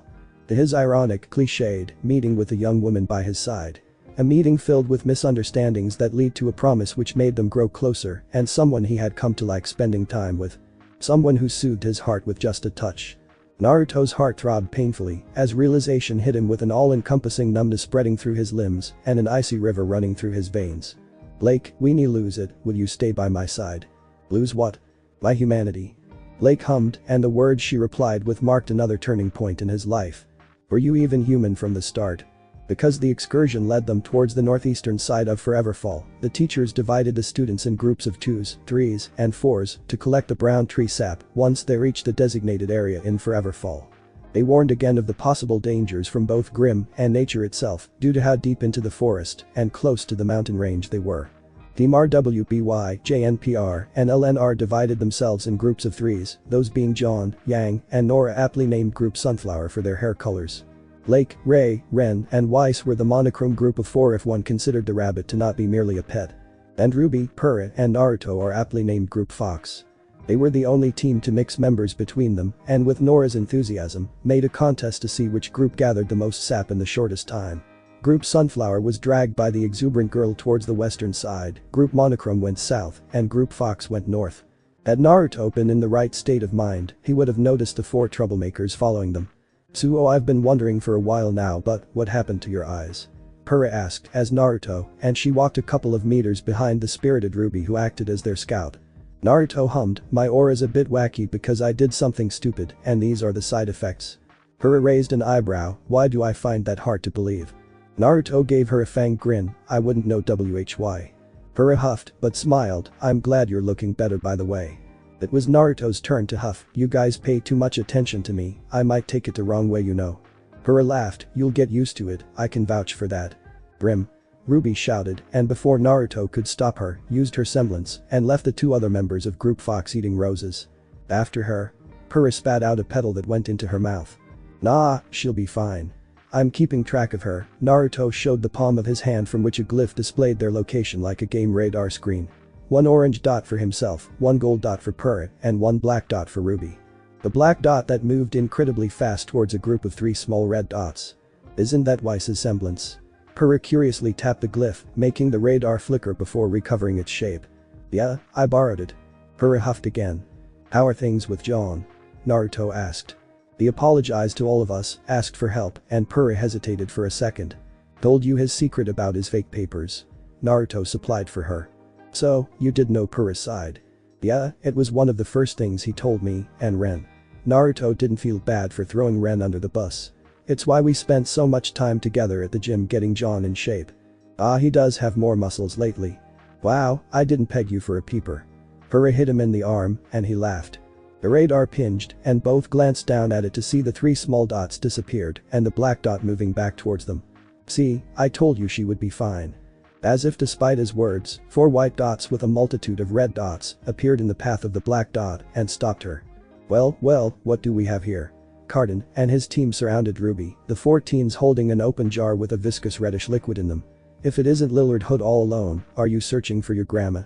To his ironic, cliched, meeting with the young woman by his side. A meeting filled with misunderstandings that lead to a promise which made them grow closer, and someone he had come to like spending time with. Someone who soothed his heart with just a touch. Naruto's heart throbbed painfully as realization hit him with an all-encompassing numbness spreading through his limbs and an icy river running through his veins. Blake, we need lose it, will you stay by my side? Lose what? My humanity. Blake hummed, and the words she replied with marked another turning point in his life. Were you even human from the start? Because the excursion led them towards the northeastern side of Forever Fall, the teachers divided the students in groups of 2s, 3s, and 4s to collect the brown tree sap once they reached the designated area in Forever Fall. They warned again of the possible dangers from both Grimm and nature itself due to how deep into the forest and close to the mountain range they were. Team RWBY, JNPR, and LNR divided themselves in groups of 3s, those being John, Yang, and Nora aptly named Group Sunflower for their hair colors. Blake, Ray, Ren, and Weiss were the monochrome group of 4 if one considered the rabbit to not be merely a pet. And Ruby, Purah, and Naruto are aptly named Group Fox. They were the only team to mix members between them, and with Nora's enthusiasm, made a contest to see which group gathered the most sap in the shortest time. Group Sunflower was dragged by the exuberant girl towards the western side, Group Monochrome went south, and Group Fox went north. Had Naruto been in the right state of mind, he would have noticed the 4 troublemakers following them. "Suo, I've been wondering for a while now, but what happened to your eyes?" Purah asked as Naruto, and she walked a couple of meters behind the spirited Ruby who acted as their scout. Naruto hummed, "My aura's a bit wacky because I did something stupid, and these are the side effects." Purah raised an eyebrow, "Why do I find that hard to believe?" Naruto gave her a fanged grin, "I wouldn't know why." Purah huffed, but smiled, "I'm glad you're looking better by the way." It was Naruto's turn to huff, "You guys pay too much attention to me, I might take it the wrong way you know." Purah laughed, "You'll get used to it, I can vouch for that." Brim. Ruby shouted, and before Naruto could stop her, used her semblance, and left the 2 other members of Group Fox eating roses. After her. Purah spat out a petal that went into her mouth. "Nah, she'll be fine. I'm keeping track of her." Naruto showed the palm of his hand from which a glyph displayed their location like a game radar screen. 1 orange dot for himself, 1 gold dot for Purah, and 1 black dot for Ruby. The black dot that moved incredibly fast towards a group of 3 small red dots. "Isn't that Weiss's semblance?" Purah curiously tapped the glyph, making the radar flicker before recovering its shape. "Yeah, I borrowed it." Purah huffed again. "How are things with John?" Naruto asked. He apologized to all of us, asked for help, and Purah hesitated for a second. "Told you his secret about his fake papers." Naruto supplied for her. "So, you did know Purah's side?" "Yeah, it was one of the first things he told me, and Ren." Naruto didn't feel bad for throwing Ren under the bus. "It's why we spent so much time together at the gym getting John in shape." "Ah, he does have more muscles lately." "Wow, I didn't peg you for a peeper." Purah hit him in the arm, and he laughed. The radar pinged, and both glanced down at it to see the 3 small dots disappeared and the black dot moving back towards them. "See, I told you she would be fine." As if despite his words, 4 white dots with a multitude of red dots appeared in the path of the black dot and stopped her. Well, what do we have here?" Carden and his team surrounded Ruby, the 4 teens holding an open jar with a viscous reddish liquid in them. "If it isn't Lillard Hood all alone, are you searching for your grandma?"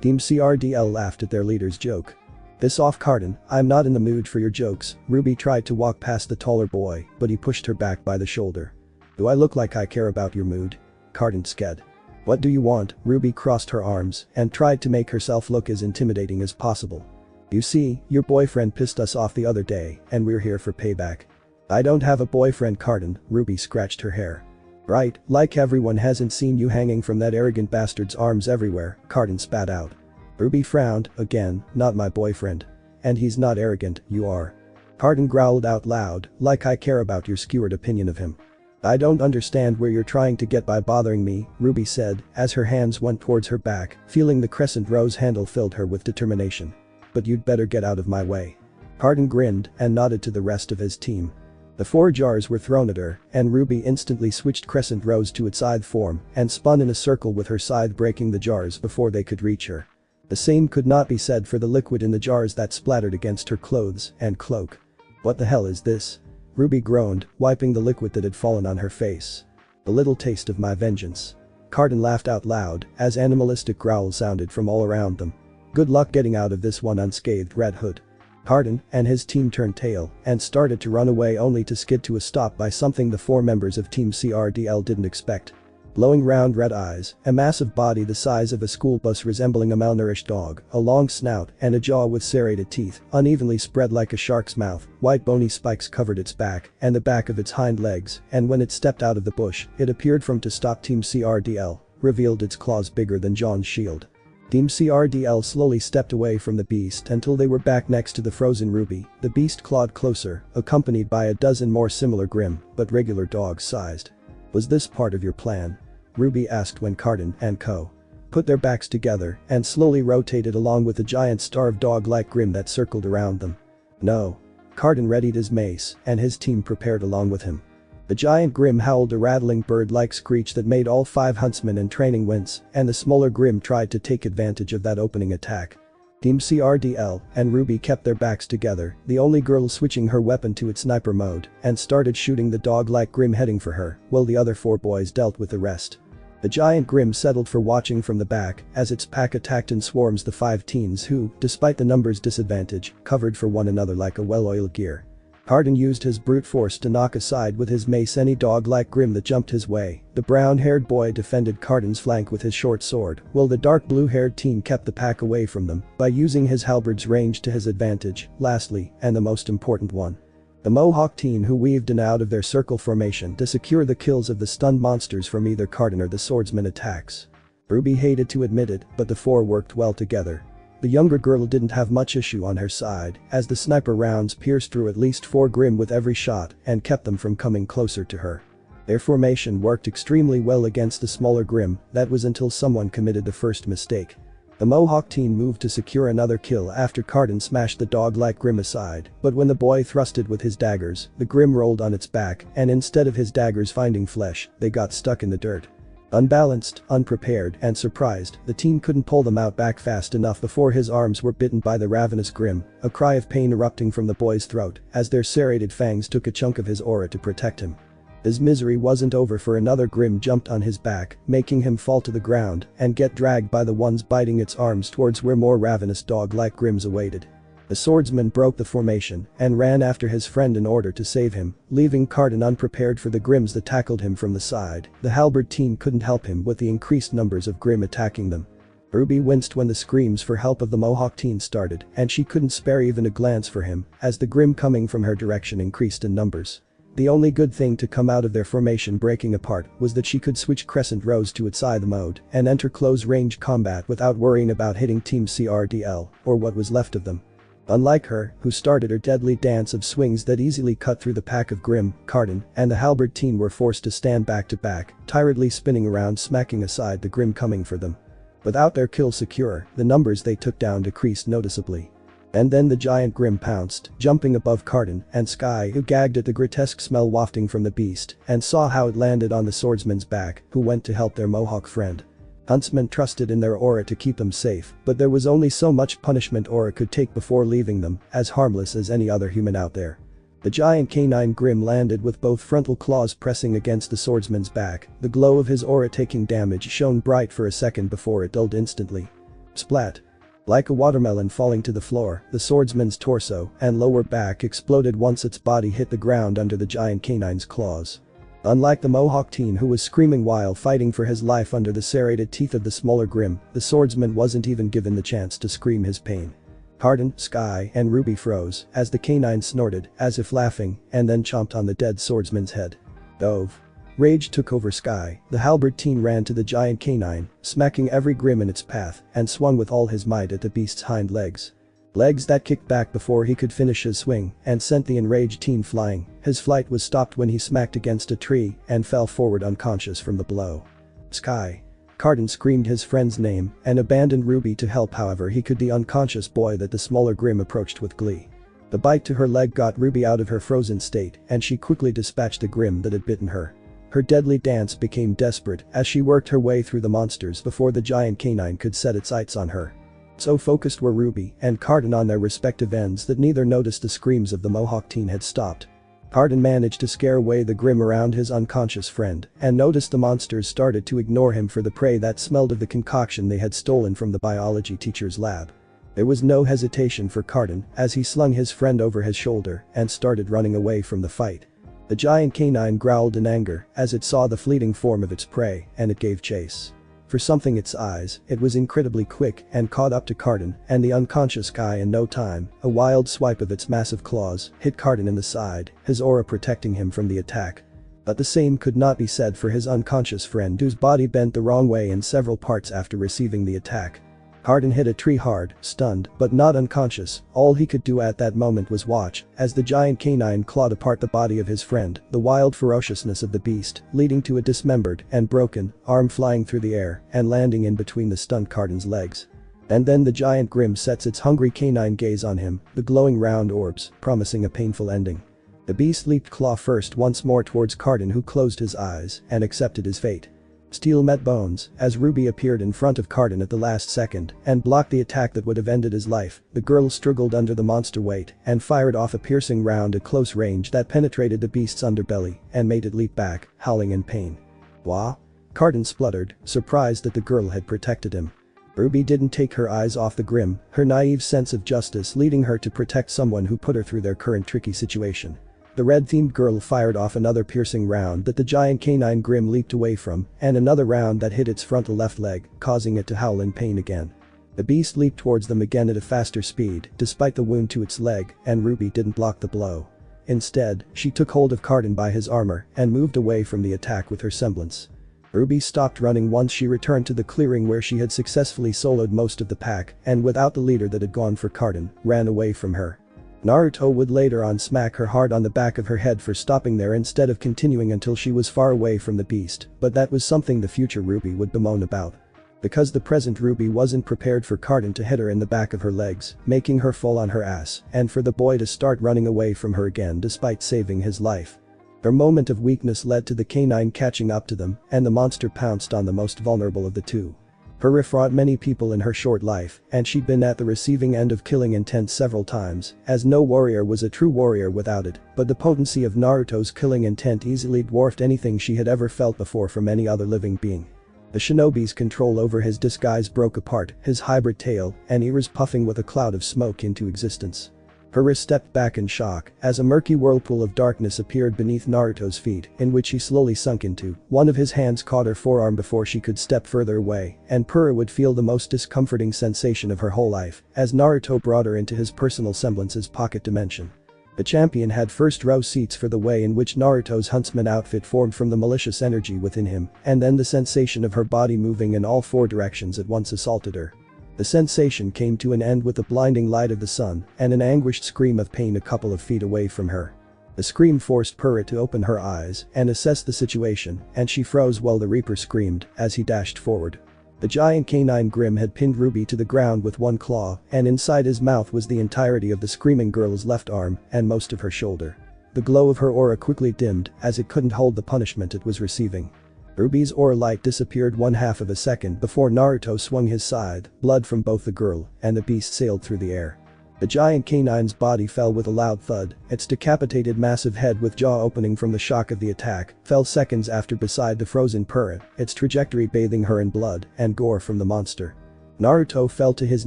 Team CRDL laughed at their leader's joke. "Piss off, Carden, I'm not in the mood for your jokes." Ruby tried to walk past the taller boy, but he pushed her back by the shoulder. "Do I look like I care about your mood?" Carden sked. "What do you want?" Ruby crossed her arms and tried to make herself look as intimidating as possible. "You see, your boyfriend pissed us off the other day, and we're here for payback." "I don't have a boyfriend, Carden." Ruby scratched her hair. "Right, like everyone hasn't seen you hanging from that arrogant bastard's arms everywhere," Carden spat out. Ruby frowned, "Again, not my boyfriend. And he's not arrogant, you are." Carden growled out loud, "Like I care about your skewered opinion of him." "I don't understand where you're trying to get by bothering me," Ruby said, as her hands went towards her back, feeling the crescent rose handle filled her with determination. "But you'd better get out of my way." Carden grinned and nodded to the rest of his team. The 4 jars were thrown at her, and Ruby instantly switched crescent rose to its scythe form and spun in a circle with her scythe breaking the jars before they could reach her. The same could not be said for the liquid in the jars that splattered against her clothes and cloak. "What the hell is this?" Ruby groaned, wiping the liquid that had fallen on her face. "A little taste of my vengeance." Carden laughed out loud as animalistic growls sounded from all around them. "Good luck getting out of this one unscathed, Red Hood." Carden and his team turned tail and started to run away only to skid to a stop by something the 4 members of Team CRDL didn't expect. Glowing round red eyes, a massive body the size of a school bus resembling a malnourished dog, a long snout, and a jaw with serrated teeth, unevenly spread like a shark's mouth, white bony spikes covered its back and the back of its hind legs, and when it stepped out of the bush, it appeared from to stop Team CRDL, revealed its claws bigger than John's shield. Team CRDL slowly stepped away from the beast until they were back next to the frozen Ruby. The beast clawed closer, accompanied by a dozen more similar grim, but regular dogs sized. "Was this part of your plan?" Ruby asked when Carden and Co. put their backs together and slowly rotated along with the giant starved dog-like grim that circled around them. "No." Carden readied his mace and his team prepared along with him. The giant grim howled a rattling bird-like screech that made all 5 huntsmen in training wince, and the smaller grim tried to take advantage of that opening attack. Team CRDL and Ruby kept their backs together, the only girl switching her weapon to its sniper mode, and started shooting the dog-like grim heading for her, while the other 4 boys dealt with the rest. The giant Grim settled for watching from the back as its pack attacked in swarms the 5 teens who, despite the numbers disadvantage, covered for one another like a well-oiled gear. Carden used his brute force to knock aside with his mace any dog-like Grim that jumped his way. The brown-haired boy defended Carden's flank with his short sword, while the dark blue-haired teen kept the pack away from them by using his halberd's range to his advantage. Lastly, and the most important one, the Mohawk teen who weaved in out of their circle formation to secure the kills of the stunned monsters from either Carden or the swordsman attacks. Ruby hated to admit it, but the 4 worked well together. The younger girl didn't have much issue on her side, as the sniper rounds pierced through at least 4 Grim with every shot and kept them from coming closer to her. Their formation worked extremely well against the smaller Grim, that was until someone committed the first mistake. The Mohawk teen moved to secure another kill after Carden smashed the dog-like Grim aside, but when the boy thrusted with his daggers, the Grim rolled on its back and instead of his daggers finding flesh, they got stuck in the dirt. Unbalanced, unprepared, and surprised, the teen couldn't pull them out back fast enough before his arms were bitten by the ravenous Grim, a cry of pain erupting from the boy's throat as their serrated fangs took a chunk of his aura to protect him. His misery wasn't over for another Grim jumped on his back, making him fall to the ground and get dragged by the ones biting its arms towards where more ravenous dog-like Grims awaited. The swordsman broke the formation and ran after his friend in order to save him, leaving Carden unprepared for the Grims that tackled him from the side. The halberd teen couldn't help him with the increased numbers of Grim attacking them. Ruby winced when the screams for help of the Mohawk teen started, and she couldn't spare even a glance for him as the Grim coming from her direction increased in numbers. The only good thing to come out of their formation breaking apart was that she could switch crescent rows to its either mode and enter close-range combat without worrying about hitting Team CRDL or what was left of them. Unlike her, who started her deadly dance of swings that easily cut through the pack of Grim, Carden and the halberd teen were forced to stand back to back, tiredly spinning around smacking aside the Grim coming for them. Without their kill secure, the numbers they took down decreased noticeably. And then the giant Grim pounced, jumping above Carden and Sky, who gagged at the grotesque smell wafting from the beast and saw how it landed on the swordsman's back, who went to help their Mohawk friend. Huntsmen trusted in their aura to keep them safe, but there was only so much punishment aura could take before leaving them as harmless as any other human out there. The giant canine Grim landed with both frontal claws pressing against the swordsman's back, the glow of his aura taking damage shone bright for a second before it dulled instantly. Splat. Like a watermelon falling to the floor, the swordsman's torso and lower back exploded once its body hit the ground under the giant canine's claws. Unlike the Mohawk teen who was screaming while fighting for his life under the serrated teeth of the smaller Grim, the swordsman wasn't even given the chance to scream his pain. Carden, Sky, and Ruby froze as the canine snorted, as if laughing, and then chomped on the dead swordsman's head. Dove. Rage took over Sky. The halberd teen ran to the giant canine, smacking every Grim in its path, and swung with all his might at the beast's hind legs. Legs that kicked back before he could finish his swing and sent the enraged teen flying. His flight was stopped when he smacked against a tree and fell forward unconscious from the blow. Sky. Carden screamed his friend's name and abandoned Ruby to help, however he could the unconscious boy that the smaller Grim approached with glee. The bite to her leg got Ruby out of her frozen state and she quickly dispatched the Grim that had bitten her. Her deadly dance became desperate as she worked her way through the monsters before the giant canine could set its sights on her. So focused were Ruby and Carden on their respective ends that neither noticed the screams of the Mohawk teen had stopped. Carden managed to scare away the Grim around his unconscious friend and noticed the monsters started to ignore him for the prey that smelled of the concoction they had stolen from the biology teacher's lab. There was no hesitation for Carden as he slung his friend over his shoulder and started running away from the fight. The giant canine growled in anger as it saw the fleeting form of its prey and it gave chase. For something its size, it was incredibly quick and caught up to Carden and the unconscious guy in no time. A wild swipe of its massive claws hit Carden in the side, his aura protecting him from the attack. But the same could not be said for his unconscious friend whose body bent the wrong way in several parts after receiving the attack. Carden hit a tree hard, stunned, but not unconscious. All he could do at that moment was watch as the giant canine clawed apart the body of his friend, the wild ferociousness of the beast leading to a dismembered and broken arm flying through the air and landing in between the stunned Carden's legs. And then the giant Grim sets its hungry canine gaze on him, the glowing round orbs promising a painful ending. The beast leaped claw first once more towards Carden, who closed his eyes and accepted his fate. Steel met bones as Ruby appeared in front of Carden at the last second and blocked the attack that would have ended his life. The girl struggled under the monster weight and fired off a piercing round at close range that penetrated the beast's underbelly and made it leap back, howling in pain. Wah! Carden spluttered, surprised that the girl had protected him. Ruby didn't take her eyes off the Grim, her naive sense of justice leading her to protect someone who put her through their current tricky situation. The red-themed girl fired off another piercing round that the giant canine Grim leaped away from, and another round that hit its frontal left leg, causing it to howl in pain again. The beast leaped towards them again at a faster speed, despite the wound to its leg, and Ruby didn't block the blow. Instead, she took hold of Carden by his armor and moved away from the attack with her semblance. Ruby stopped running once she returned to the clearing where she had successfully soloed most of the pack and without the leader that had gone for Carden, ran away from her. Naruto would later on smack her hard on the back of her head for stopping there instead of continuing until she was far away from the beast, but that was something the future Ruby would bemoan about. Because the present Ruby wasn't prepared for Carden to hit her in the back of her legs, making her fall on her ass, and for the boy to start running away from her again despite saving his life. Her moment of weakness led to the canine catching up to them, and the monster pounced on the most vulnerable of the two. Her fought many people in her short life, and she'd been at the receiving end of killing intent several times, as no warrior was a true warrior without it, but the potency of Naruto's killing intent easily dwarfed anything she had ever felt before from any other living being. The shinobi's control over his disguise broke apart, his hybrid tail and ears puffing with a cloud of smoke into existence. Hera stepped back in shock as a murky whirlpool of darkness appeared beneath Naruto's feet, in which he slowly sunk into. One of his hands caught her forearm before she could step further away, and Purah would feel the most discomforting sensation of her whole life as Naruto brought her into his personal semblance's pocket dimension. The champion had first-row seats for the way in which Naruto's huntsman outfit formed from the malicious energy within him, and then the sensation of her body moving in all four directions at once assaulted her. The sensation came to an end with the blinding light of the sun and an anguished scream of pain a couple of feet away from her. The scream forced Purah to open her eyes and assess the situation, and she froze while the Reaper screamed as he dashed forward. The giant canine Grim had pinned Ruby to the ground with one claw, and inside his mouth was the entirety of the screaming girl's left arm and most of her shoulder. The glow of her aura quickly dimmed as it couldn't hold the punishment it was receiving. Ruby's aura light disappeared 1/2 of a second before Naruto swung his scythe, blood from both the girl and the beast sailed through the air. The giant canine's body fell with a loud thud, its decapitated massive head with jaw opening from the shock of the attack, fell seconds after beside the frozen Purah, its trajectory bathing her in blood and gore from the monster. Naruto fell to his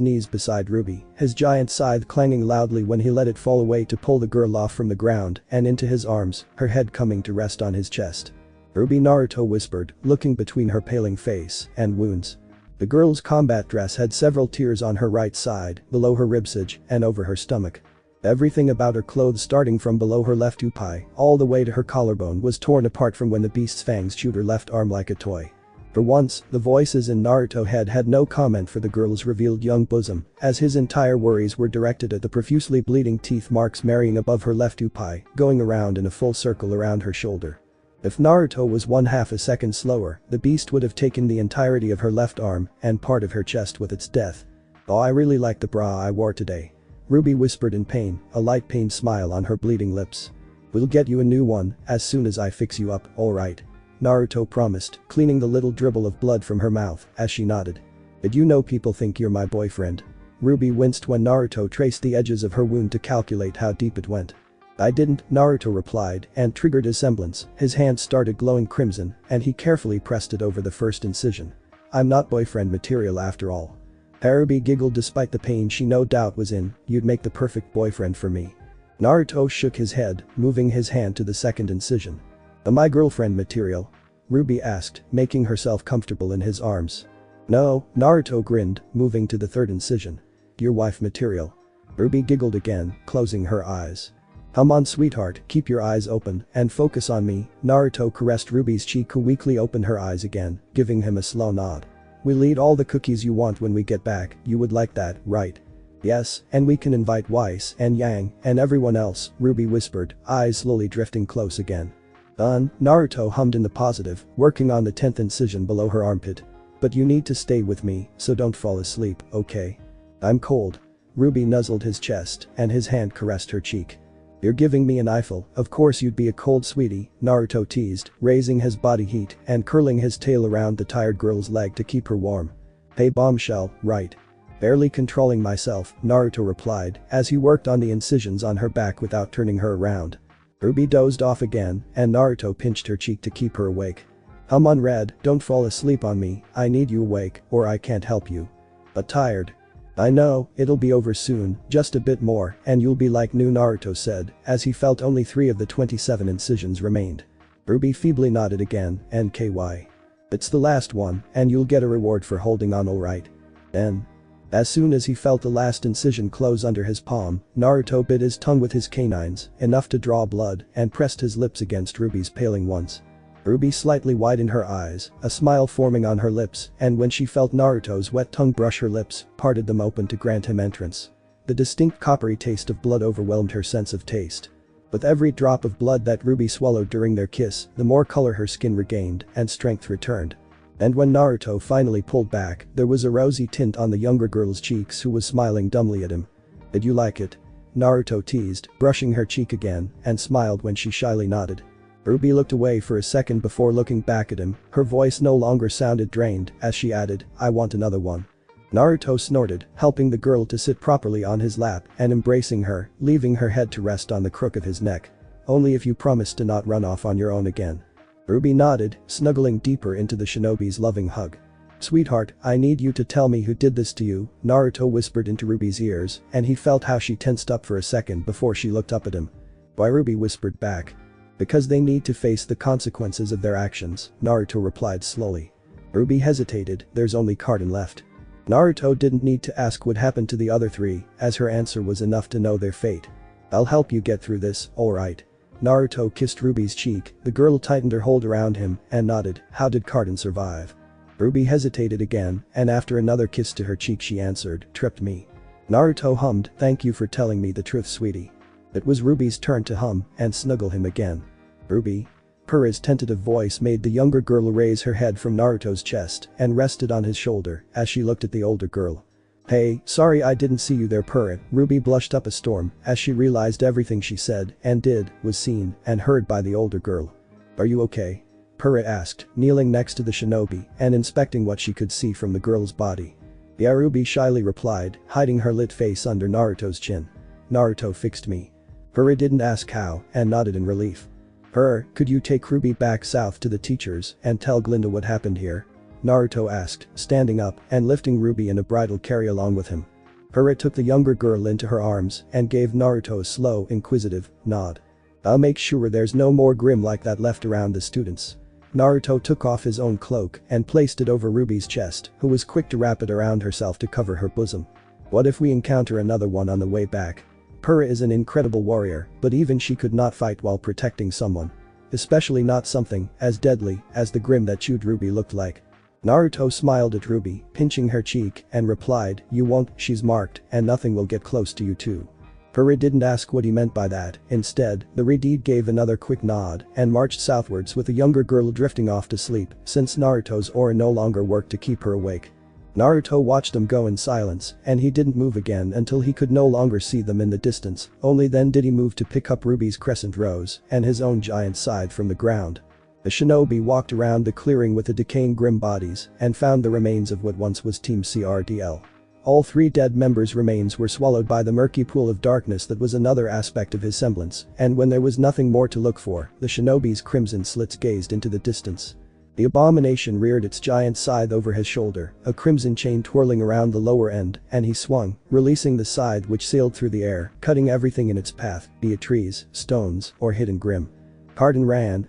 knees beside Ruby, his giant scythe clanging loudly when he let it fall away to pull the girl off from the ground and into his arms, her head coming to rest on his chest. "Ruby," Naruto whispered, looking between her paling face and wounds. The girl's combat dress had several tears on her right side, below her ribsage, and over her stomach. Everything about her clothes starting from below her left upai all the way to her collarbone was torn apart from when the beast's fangs chewed her left arm like a toy. For once, the voices in Naruto's head had no comment for the girl's revealed young bosom, as his entire worries were directed at the profusely bleeding teeth marks marrying above her left upai, going around in a full circle around her shoulder. If Naruto was 1/2 a second slower, the beast would have taken the entirety of her left arm and part of her chest with its death. "Oh, I really like the bra I wore today," Ruby whispered in pain, a light pained smile on her bleeding lips. "We'll get you a new one as soon as I fix you up, alright?" Naruto promised, cleaning the little dribble of blood from her mouth as she nodded. "Did you know people think you're my boyfriend?" Ruby winced when Naruto traced the edges of her wound to calculate how deep it went. "I didn't," Naruto replied and triggered his semblance, his hand started glowing crimson and he carefully pressed it over the first incision. "I'm not boyfriend material after all." Ruby giggled despite the pain she no doubt was in. "You'd make the perfect boyfriend for me." Naruto shook his head, moving his hand to the second incision. "Am I girlfriend material?" Ruby asked, making herself comfortable in his arms. "No," Naruto grinned, moving to the third incision. "Your wife material." Ruby giggled again, closing her eyes. "Come on sweetheart, keep your eyes open and focus on me." Naruto caressed Ruby's cheek who weakly opened her eyes again, giving him a slow nod. "We'll eat all the cookies you want when we get back, you would like that, right?" "Yes, and we can invite Weiss and Yang and everyone else," Ruby whispered, eyes slowly drifting close again. "Done," Naruto hummed in the positive, working on the 10th incision below her armpit. "But you need to stay with me, so don't fall asleep, okay?" "I'm cold." Ruby nuzzled his chest and his hand caressed her cheek. "You're giving me an eyeful, of course you'd be a cold sweetie," Naruto teased, raising his body heat and curling his tail around the tired girl's leg to keep her warm. "Hey bombshell, right?" "Barely controlling myself," Naruto replied as he worked on the incisions on her back without turning her around. Ruby dozed off again and Naruto pinched her cheek to keep her awake. I'm unread, don't fall asleep on me, I need you awake, or I can't help you. But tired. I know, it'll be over soon, just a bit more, and you'll be like new, Naruto said, as he felt only 3 of the 27 incisions remained. Ruby feebly nodded again, and KY. It's the last one, and you'll get a reward for holding on, alright? Then. As soon as he felt the last incision close under his palm, Naruto bit his tongue with his canines, enough to draw blood, and pressed his lips against Ruby's paling ones. Ruby slightly widened her eyes, a smile forming on her lips, and when she felt Naruto's wet tongue brush her lips, parted them open to grant him entrance. The distinct coppery taste of blood overwhelmed her sense of taste. With every drop of blood that Ruby swallowed during their kiss, the more color her skin regained, and strength returned. And when Naruto finally pulled back, there was a rosy tint on the younger girl's cheeks, who was smiling dumbly at him. Did you like it? Naruto teased, brushing her cheek again, and smiled when she shyly nodded. Ruby looked away for a second before looking back at him, her voice no longer sounded drained, as she added, I want another one. Naruto snorted, helping the girl to sit properly on his lap and embracing her, leaving her head to rest on the crook of his neck. Only if you promise to not run off on your own again. Ruby nodded, snuggling deeper into the shinobi's loving hug. Sweetheart, I need you to tell me who did this to you, Naruto whispered into Ruby's ears, and he felt how she tensed up for a second before she looked up at him. Why, Ruby whispered back. Because they need to face the consequences of their actions, Naruto replied slowly. Ruby hesitated, there's only Carden left. Naruto didn't need to ask what happened to the other 3, as her answer was enough to know their fate. I'll help you get through this, alright. Naruto kissed Ruby's cheek, the girl tightened her hold around him, and nodded, how did Carden survive? Ruby hesitated again, and after another kiss to her cheek she answered, tripped me. Naruto hummed, thank you for telling me the truth, sweetie. It was Ruby's turn to hum, and snuggle him again. Ruby? Purah's tentative voice made the younger girl raise her head from Naruto's chest and rested on his shoulder as she looked at the older girl. Hey, sorry I didn't see you there, Purah. Ruby blushed up a storm as she realized everything she said and did was seen and heard by the older girl. Are you okay? Purah asked, kneeling next to the shinobi and inspecting what she could see from the girl's body. Yeah, Ruby shyly replied, hiding her lit face under Naruto's chin. Naruto fixed me. Purah didn't ask how and nodded in relief. Could you take Ruby back south to the teachers and tell Glinda what happened here? Naruto asked, standing up and lifting Ruby in a bridal carry along with him. Purah took the younger girl into her arms and gave Naruto a slow, inquisitive nod. I'll make sure there's no more Grim like that left around the students. Naruto took off his own cloak and placed it over Ruby's chest, who was quick to wrap it around herself to cover her bosom. What if we encounter another one on the way back? Purah is an incredible warrior, but even she could not fight while protecting someone. Especially not something as deadly as the Grim that chewed Ruby looked like. Naruto smiled at Ruby, pinching her cheek, and replied, you won't, she's marked, and nothing will get close to you too. Purah didn't ask what he meant by that, instead, the Redeed gave another quick nod and marched southwards with the younger girl drifting off to sleep since Naruto's aura no longer worked to keep her awake. Naruto watched them go in silence, and he didn't move again until he could no longer see them in the distance, only then did he move to pick up Ruby's crescent rose and his own giant scythe from the ground. The shinobi walked around the clearing with the decaying Grim bodies and found the remains of what once was Team CRDL. All 3 dead members' remains were swallowed by the murky pool of darkness that was another aspect of his semblance, and when there was nothing more to look for, the shinobi's crimson slits gazed into the distance. The abomination reared its giant scythe over his shoulder, a crimson chain twirling around the lower end, and he swung, releasing the scythe which sailed through the air, cutting everything in its path, be it trees, stones, or hidden Grim. Carden ran,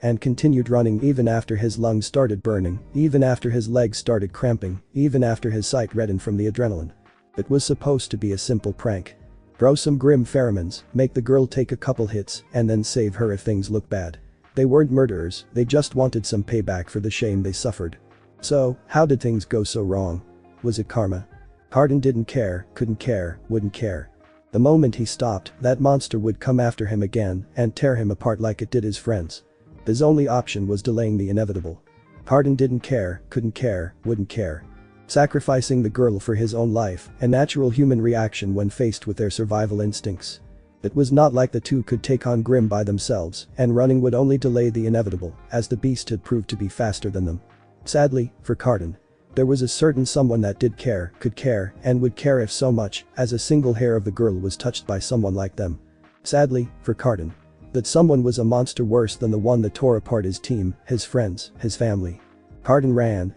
and continued running even after his lungs started burning, even after his legs started cramping, even after his sight reddened from the adrenaline. It was supposed to be a simple prank. Throw some Grim pheromones, make the girl take a couple hits, and then save her if things look bad. They weren't murderers, they just wanted some payback for the shame they suffered. So, how did things go so wrong? Was it karma? Carden didn't care, couldn't care, wouldn't care. The moment he stopped, that monster would come after him again and tear him apart like it did his friends. His only option was delaying the inevitable. Carden didn't care, couldn't care, wouldn't care. Sacrificing the girl for his own life, a natural human reaction when faced with their survival instincts. It was not like the two could take on Grim by themselves, and running would only delay the inevitable, as the beast had proved to be faster than them. Sadly, for Carden, there was a certain someone that did care, could care, and would care if so much as a single hair of the girl was touched by someone like them. Sadly, for Carden, that someone was a monster worse than the one that tore apart his team, his friends, his family. Carden ran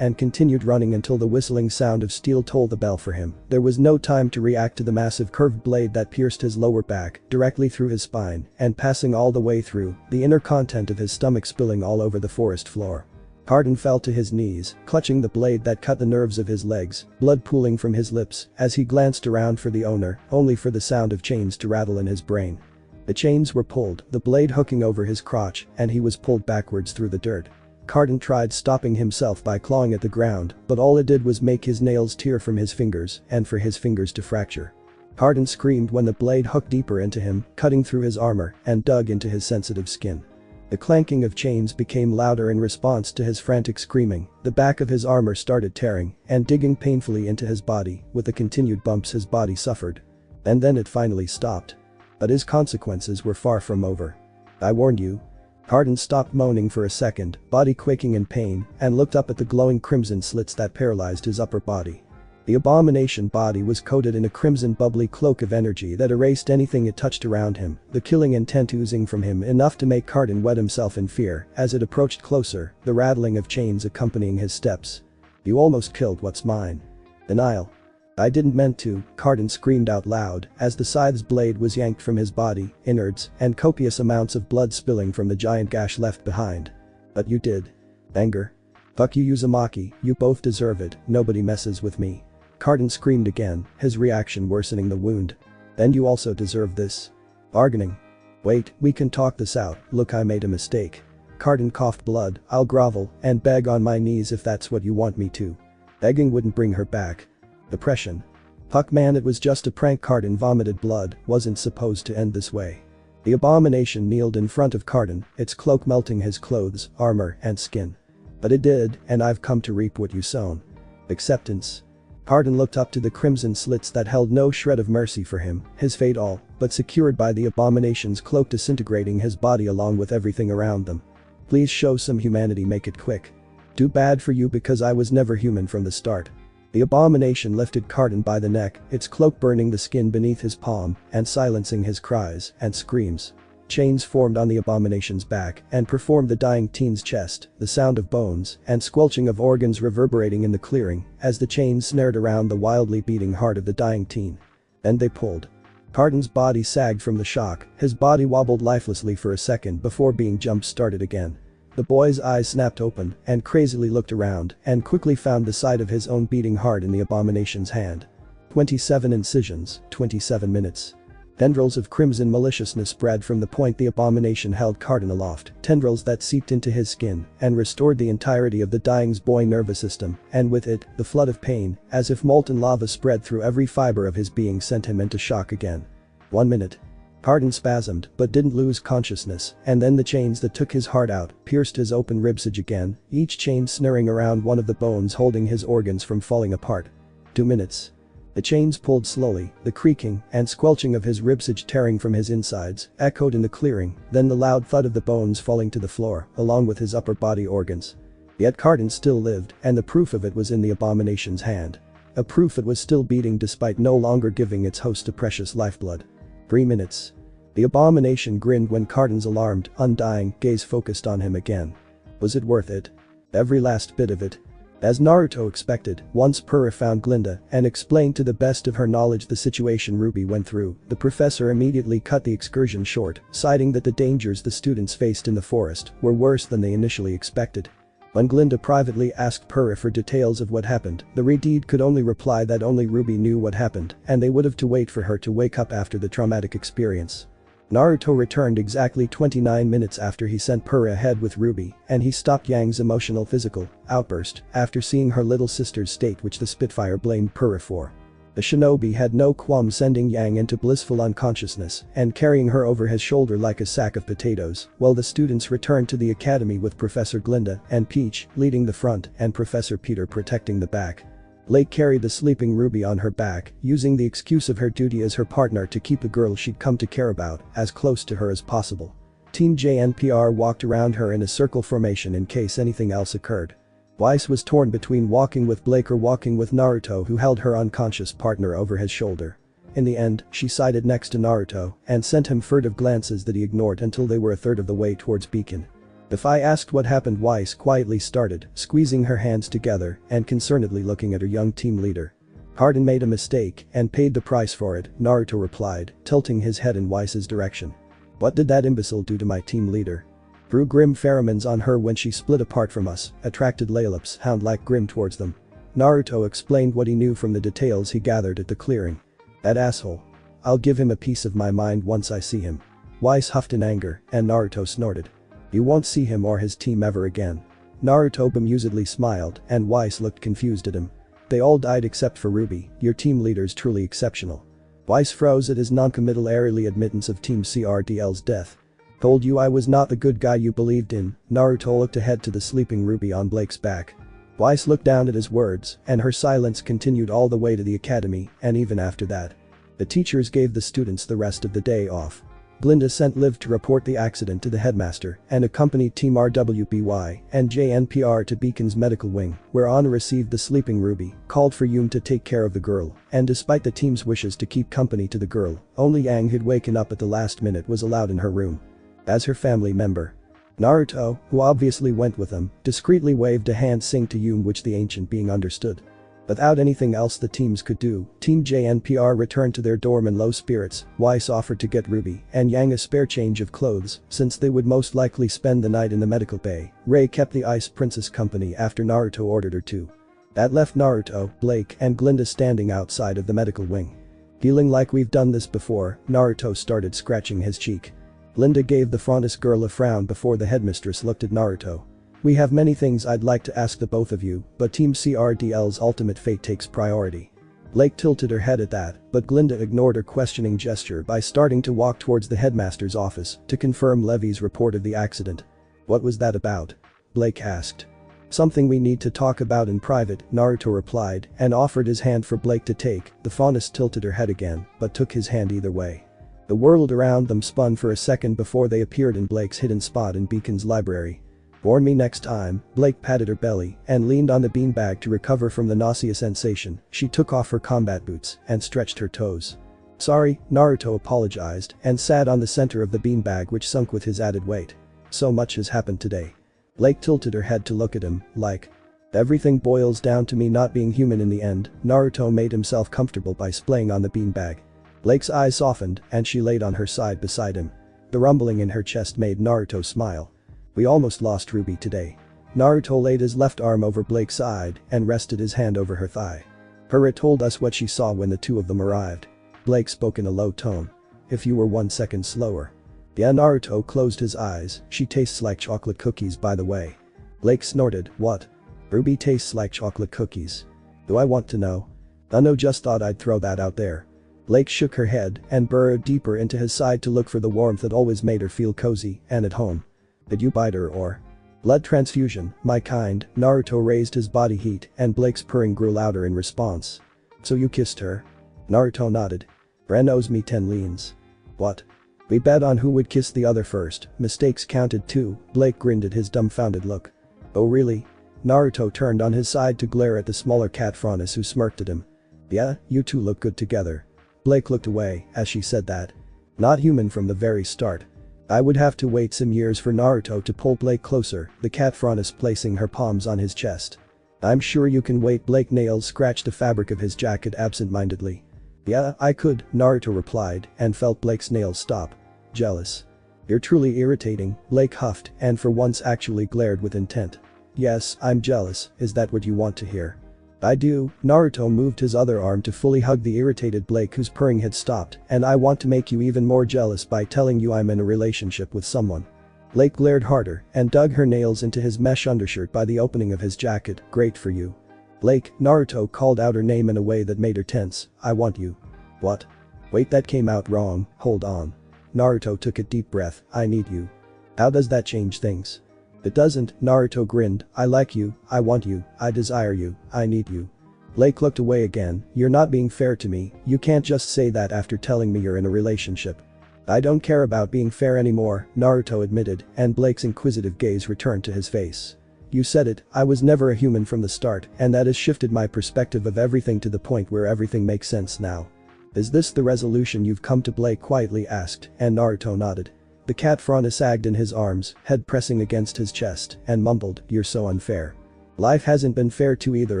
and continued running until the whistling sound of steel tolled the bell for him. There was no time to react to the massive curved blade that pierced his lower back, directly through his spine, and passing all the way through, the inner content of his stomach spilling all over the forest floor. Carden fell to his knees, clutching the blade that cut the nerves of his legs, blood pooling from his lips as he glanced around for the owner, only for the sound of chains to rattle in his brain. The chains were pulled, the blade hooking over his crotch, and he was pulled backwards through the dirt. Carden tried stopping himself by clawing at the ground, but all it did was make his nails tear from his fingers and for his fingers to fracture. Carden screamed when the blade hooked deeper into him, cutting through his armor and dug into his sensitive skin. The clanking of chains became louder in response to his frantic screaming. The back of his armor started tearing and digging painfully into his body with the continued bumps his body suffered. And then it finally stopped. But his consequences were far from over. "I warned you." Carden stopped moaning for a second, body quaking in pain, and looked up at the glowing crimson slits that paralyzed his upper body. The abomination body was coated in a crimson bubbly cloak of energy that erased anything it touched around him, the killing intent oozing from him enough to make Carden wet himself in fear as it approached closer, the rattling of chains accompanying his steps. "You almost killed what's mine." "Denial. I didn't meant to," Carden screamed out loud as the scythe's blade was yanked from his body, innards, and copious amounts of blood spilling from the giant gash left behind. "But you did." Anger. "Fuck you, Uzumaki, you both deserve it, nobody messes with me." Carden screamed again, his reaction worsening the wound. "Then you also deserve this." Bargaining. "Wait, we can talk this out, look, I made a mistake." Carden coughed blood. "I'll grovel and beg on my knees if that's what you want me to." Begging wouldn't bring her back. Depression. "Fuck man, it was just a prank." Carden vomited blood, wasn't supposed to end this way. The abomination kneeled in front of Carden, its cloak melting his clothes, armor, and skin. "But it did, and I've come to reap what you sown." Acceptance. Carden looked up to the crimson slits that held no shred of mercy for him, his fate all but secured by the abomination's cloak disintegrating his body along with everything around them. "Please show some humanity, make it quick." "Too bad for you because I was never human from the start." The abomination lifted Carden by the neck, its cloak burning the skin beneath his palm and silencing his cries and screams. Chains formed on the abomination's back and performed the dying teen's chest, the sound of bones and squelching of organs reverberating in the clearing as the chains snared around the wildly beating heart of the dying teen. Then they pulled. Carden's body sagged from the shock, his body wobbled lifelessly for a second before being jump-started again. The boy's eyes snapped open and crazily looked around and quickly found the sight of his own beating heart in the abomination's hand. 27 incisions, 27 minutes. Tendrils of crimson maliciousness spread from the point the abomination held Carden aloft, tendrils that seeped into his skin and restored the entirety of the dying boy's nervous system, and with it, the flood of pain, as if molten lava spread through every fiber of his being sent him into shock again. 1 minute. Carden spasmed but didn't lose consciousness, and then the chains that took his heart out pierced his open ribcage again, each chain snaring around one of the bones holding his organs from falling apart. 2 minutes. The chains pulled slowly, the creaking and squelching of his ribcage tearing from his insides echoed in the clearing, then the loud thud of the bones falling to the floor, along with his upper body organs. Yet Carden still lived, and the proof of it was in the abomination's hand. A proof it was still beating despite no longer giving its host a precious lifeblood. 3 minutes. The abomination grinned when Carden's alarmed, undying gaze focused on him again. Was it worth it? Every last bit of it. As Naruto expected, once Purah found Glinda and explained to the best of her knowledge the situation Ruby went through, the professor immediately cut the excursion short, citing that the dangers the students faced in the forest were worse than they initially expected. When Glinda privately asked Purah for details of what happened, the Redeed could only reply that only Ruby knew what happened and they would have to wait for her to wake up after the traumatic experience. Naruto returned exactly 29 minutes after he sent Purah ahead with Ruby, and he stopped Yang's emotional physical outburst after seeing her little sister's state, which the Spitfire blamed Purah for. The shinobi had no qualm sending Yang into blissful unconsciousness and carrying her over his shoulder like a sack of potatoes, while the students returned to the academy with Professor Glinda and Peach leading the front and Professor Peter protecting the back. Lake carried the sleeping Ruby on her back, using the excuse of her duty as her partner to keep the girl she'd come to care about as close to her as possible. Team JNPR walked around her in a circle formation in case anything else occurred. Weiss was torn between walking with Blake or walking with Naruto, who held her unconscious partner over his shoulder. In the end, she sided next to Naruto and sent him furtive glances that he ignored until they were a third of the way towards Beacon. If I asked what happened, Weiss quietly started, squeezing her hands together and concernedly looking at her young team leader. Harden made a mistake and paid the price for it, Naruto replied, tilting his head in Weiss's direction. What did that imbecile do to my team leader? Threw grim pheromones on her when she split apart from us, attracted Laylaps hound-like grim towards them. Naruto explained what he knew from the details he gathered at the clearing. That asshole. I'll give him a piece of my mind once I see him. Weiss huffed in anger, and Naruto snorted. You won't see him or his team ever again. Naruto bemusedly smiled, and Weiss looked confused at him. They all died except for Ruby, your team leader's truly exceptional. Weiss froze at his noncommittal airily admittance of Team CRDL's death. Told you I was not the good guy you believed in. Naruto looked ahead to the sleeping Ruby on Blake's back. Weiss looked down at his words, and her silence continued all the way to the academy, and even after that. The teachers gave the students the rest of the day off. Glinda sent Liv to report the accident to the headmaster and accompanied Team RWBY and JNPR to Beacon's medical wing, where Anna received the sleeping Ruby, called for Yoon to take care of the girl, and despite the team's wishes to keep company to the girl, only Yang, who'd waken up at the last minute, was allowed in her room. As her family member. Naruto, who obviously went with them, discreetly waved a hand sign to Yoon, which the ancient being understood. Without anything else the teams could do, Team JNPR returned to their dorm in low spirits. Weiss offered to get Ruby and Yang a spare change of clothes since they would most likely spend the night in the medical bay. Ray kept the Ice Princess company after Naruto ordered her to. That left Naruto, Blake and Glinda standing outside of the medical wing. Feeling like we've done this before, Naruto started scratching his cheek. Glinda gave the Faunus girl a frown before the headmistress looked at Naruto. We have many things I'd like to ask the both of you, but Team CRDL's ultimate fate takes priority. Blake tilted her head at that, but Glinda ignored her questioning gesture by starting to walk towards the headmaster's office to confirm Levy's report of the accident. What was that about? Blake asked. Something we need to talk about in private, Naruto replied and offered his hand for Blake to take. The Faunus tilted her head again, but took his hand either way. The world around them spun for a second before they appeared in Blake's hidden spot in Beacon's library. Warn me next time. Blake patted her belly and leaned on the beanbag to recover from the nausea sensation. She took off her combat boots and stretched her toes. Sorry, Naruto apologized and sat on the center of the beanbag, which sunk with his added weight. So much has happened today. Blake tilted her head to look at him, like. Everything boils down to me not being human in the end. Naruto made himself comfortable by splaying on the beanbag. Blake's eyes softened and she laid on her side beside him. The rumbling in her chest made Naruto smile. We almost lost Ruby today. Naruto laid his left arm over Blake's side and rested his hand over her thigh. Hera told us what she saw when the two of them arrived. Blake spoke in a low tone. If you were 1 second slower. Yeah, Naruto closed his eyes. She tastes like chocolate cookies, by the way. Blake snorted. What? Ruby tastes like chocolate cookies. Do I want to know? No, just thought I'd throw that out there. Blake shook her head and burrowed deeper into his side to look for the warmth that always made her feel cozy and at home. Did you bite her or? Blood transfusion, my kind. Naruto raised his body heat and Blake's purring grew louder in response. So you kissed her? Naruto nodded. Ren owes me 10 liens. What? We bet on who would kiss the other first. Mistakes counted too. Blake grinned at his dumbfounded look. Oh really? Naruto turned on his side to glare at the smaller cat Faunus, who smirked at him. Yeah, you two look good together. Blake looked away as she said that. Not human from the very start. I would have to wait some years for Naruto to pull Blake closer, the cat Faunus placing her palms on his chest. I'm sure you can wait. Blake nails scratched the fabric of his jacket absent-mindedly. Yeah, I could, Naruto replied and felt Blake's nails stop. Jealous. You're truly irritating, Blake huffed and for once actually glared with intent. Yes, I'm jealous, is that what you want to hear? I do. Naruto moved his other arm to fully hug the irritated Blake, whose purring had stopped, and I want to make you even more jealous by telling you I'm in a relationship with someone. Blake glared harder and dug her nails into his mesh undershirt by the opening of his jacket. Great for you. Blake, Naruto called out her name in a way that made her tense. I want you. What? Wait, that came out wrong, hold on. Naruto took a deep breath. I need you. How does that change things? It doesn't, Naruto grinned. I like you, I want you, I desire you, I need you. Blake looked away again. You're not being fair to me. You can't just say that after telling me you're in a relationship. I don't care about being fair anymore, Naruto admitted, and Blake's inquisitive gaze returned to his face. You said it, I was never a human from the start, and that has shifted my perspective of everything to the point where everything makes sense now. Is this the resolution you've come to? Blake quietly asked, and Naruto nodded. The cat Faunus sagged in his arms, head pressing against his chest, and mumbled, "You're so unfair. Life hasn't been fair to either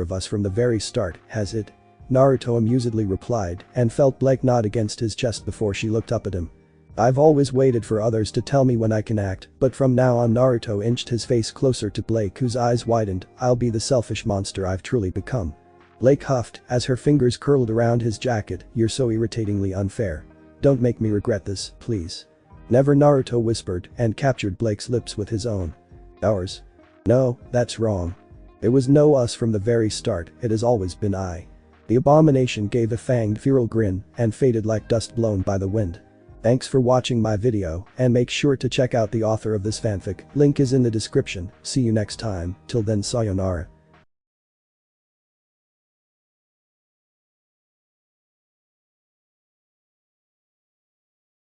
of us from the very start, has it?" Naruto amusedly replied, and felt Blake nod against his chest before she looked up at him. "I've always waited for others to tell me when I can act, but from now on." Naruto inched his face closer to Blake, whose eyes widened. "I'll be the selfish monster I've truly become." Blake huffed as her fingers curled around his jacket. "You're so irritatingly unfair. Don't make me regret this, please." "Never," Naruto whispered and captured Blake's lips with his own. "Ours? No, that's wrong. It was no us from the very start, it has always been I." The abomination gave a fanged feral grin and faded like dust blown by the wind. Thanks for watching my video, and make sure to check out the author of this fanfic, link is in the description. See you next time, till then sayonara.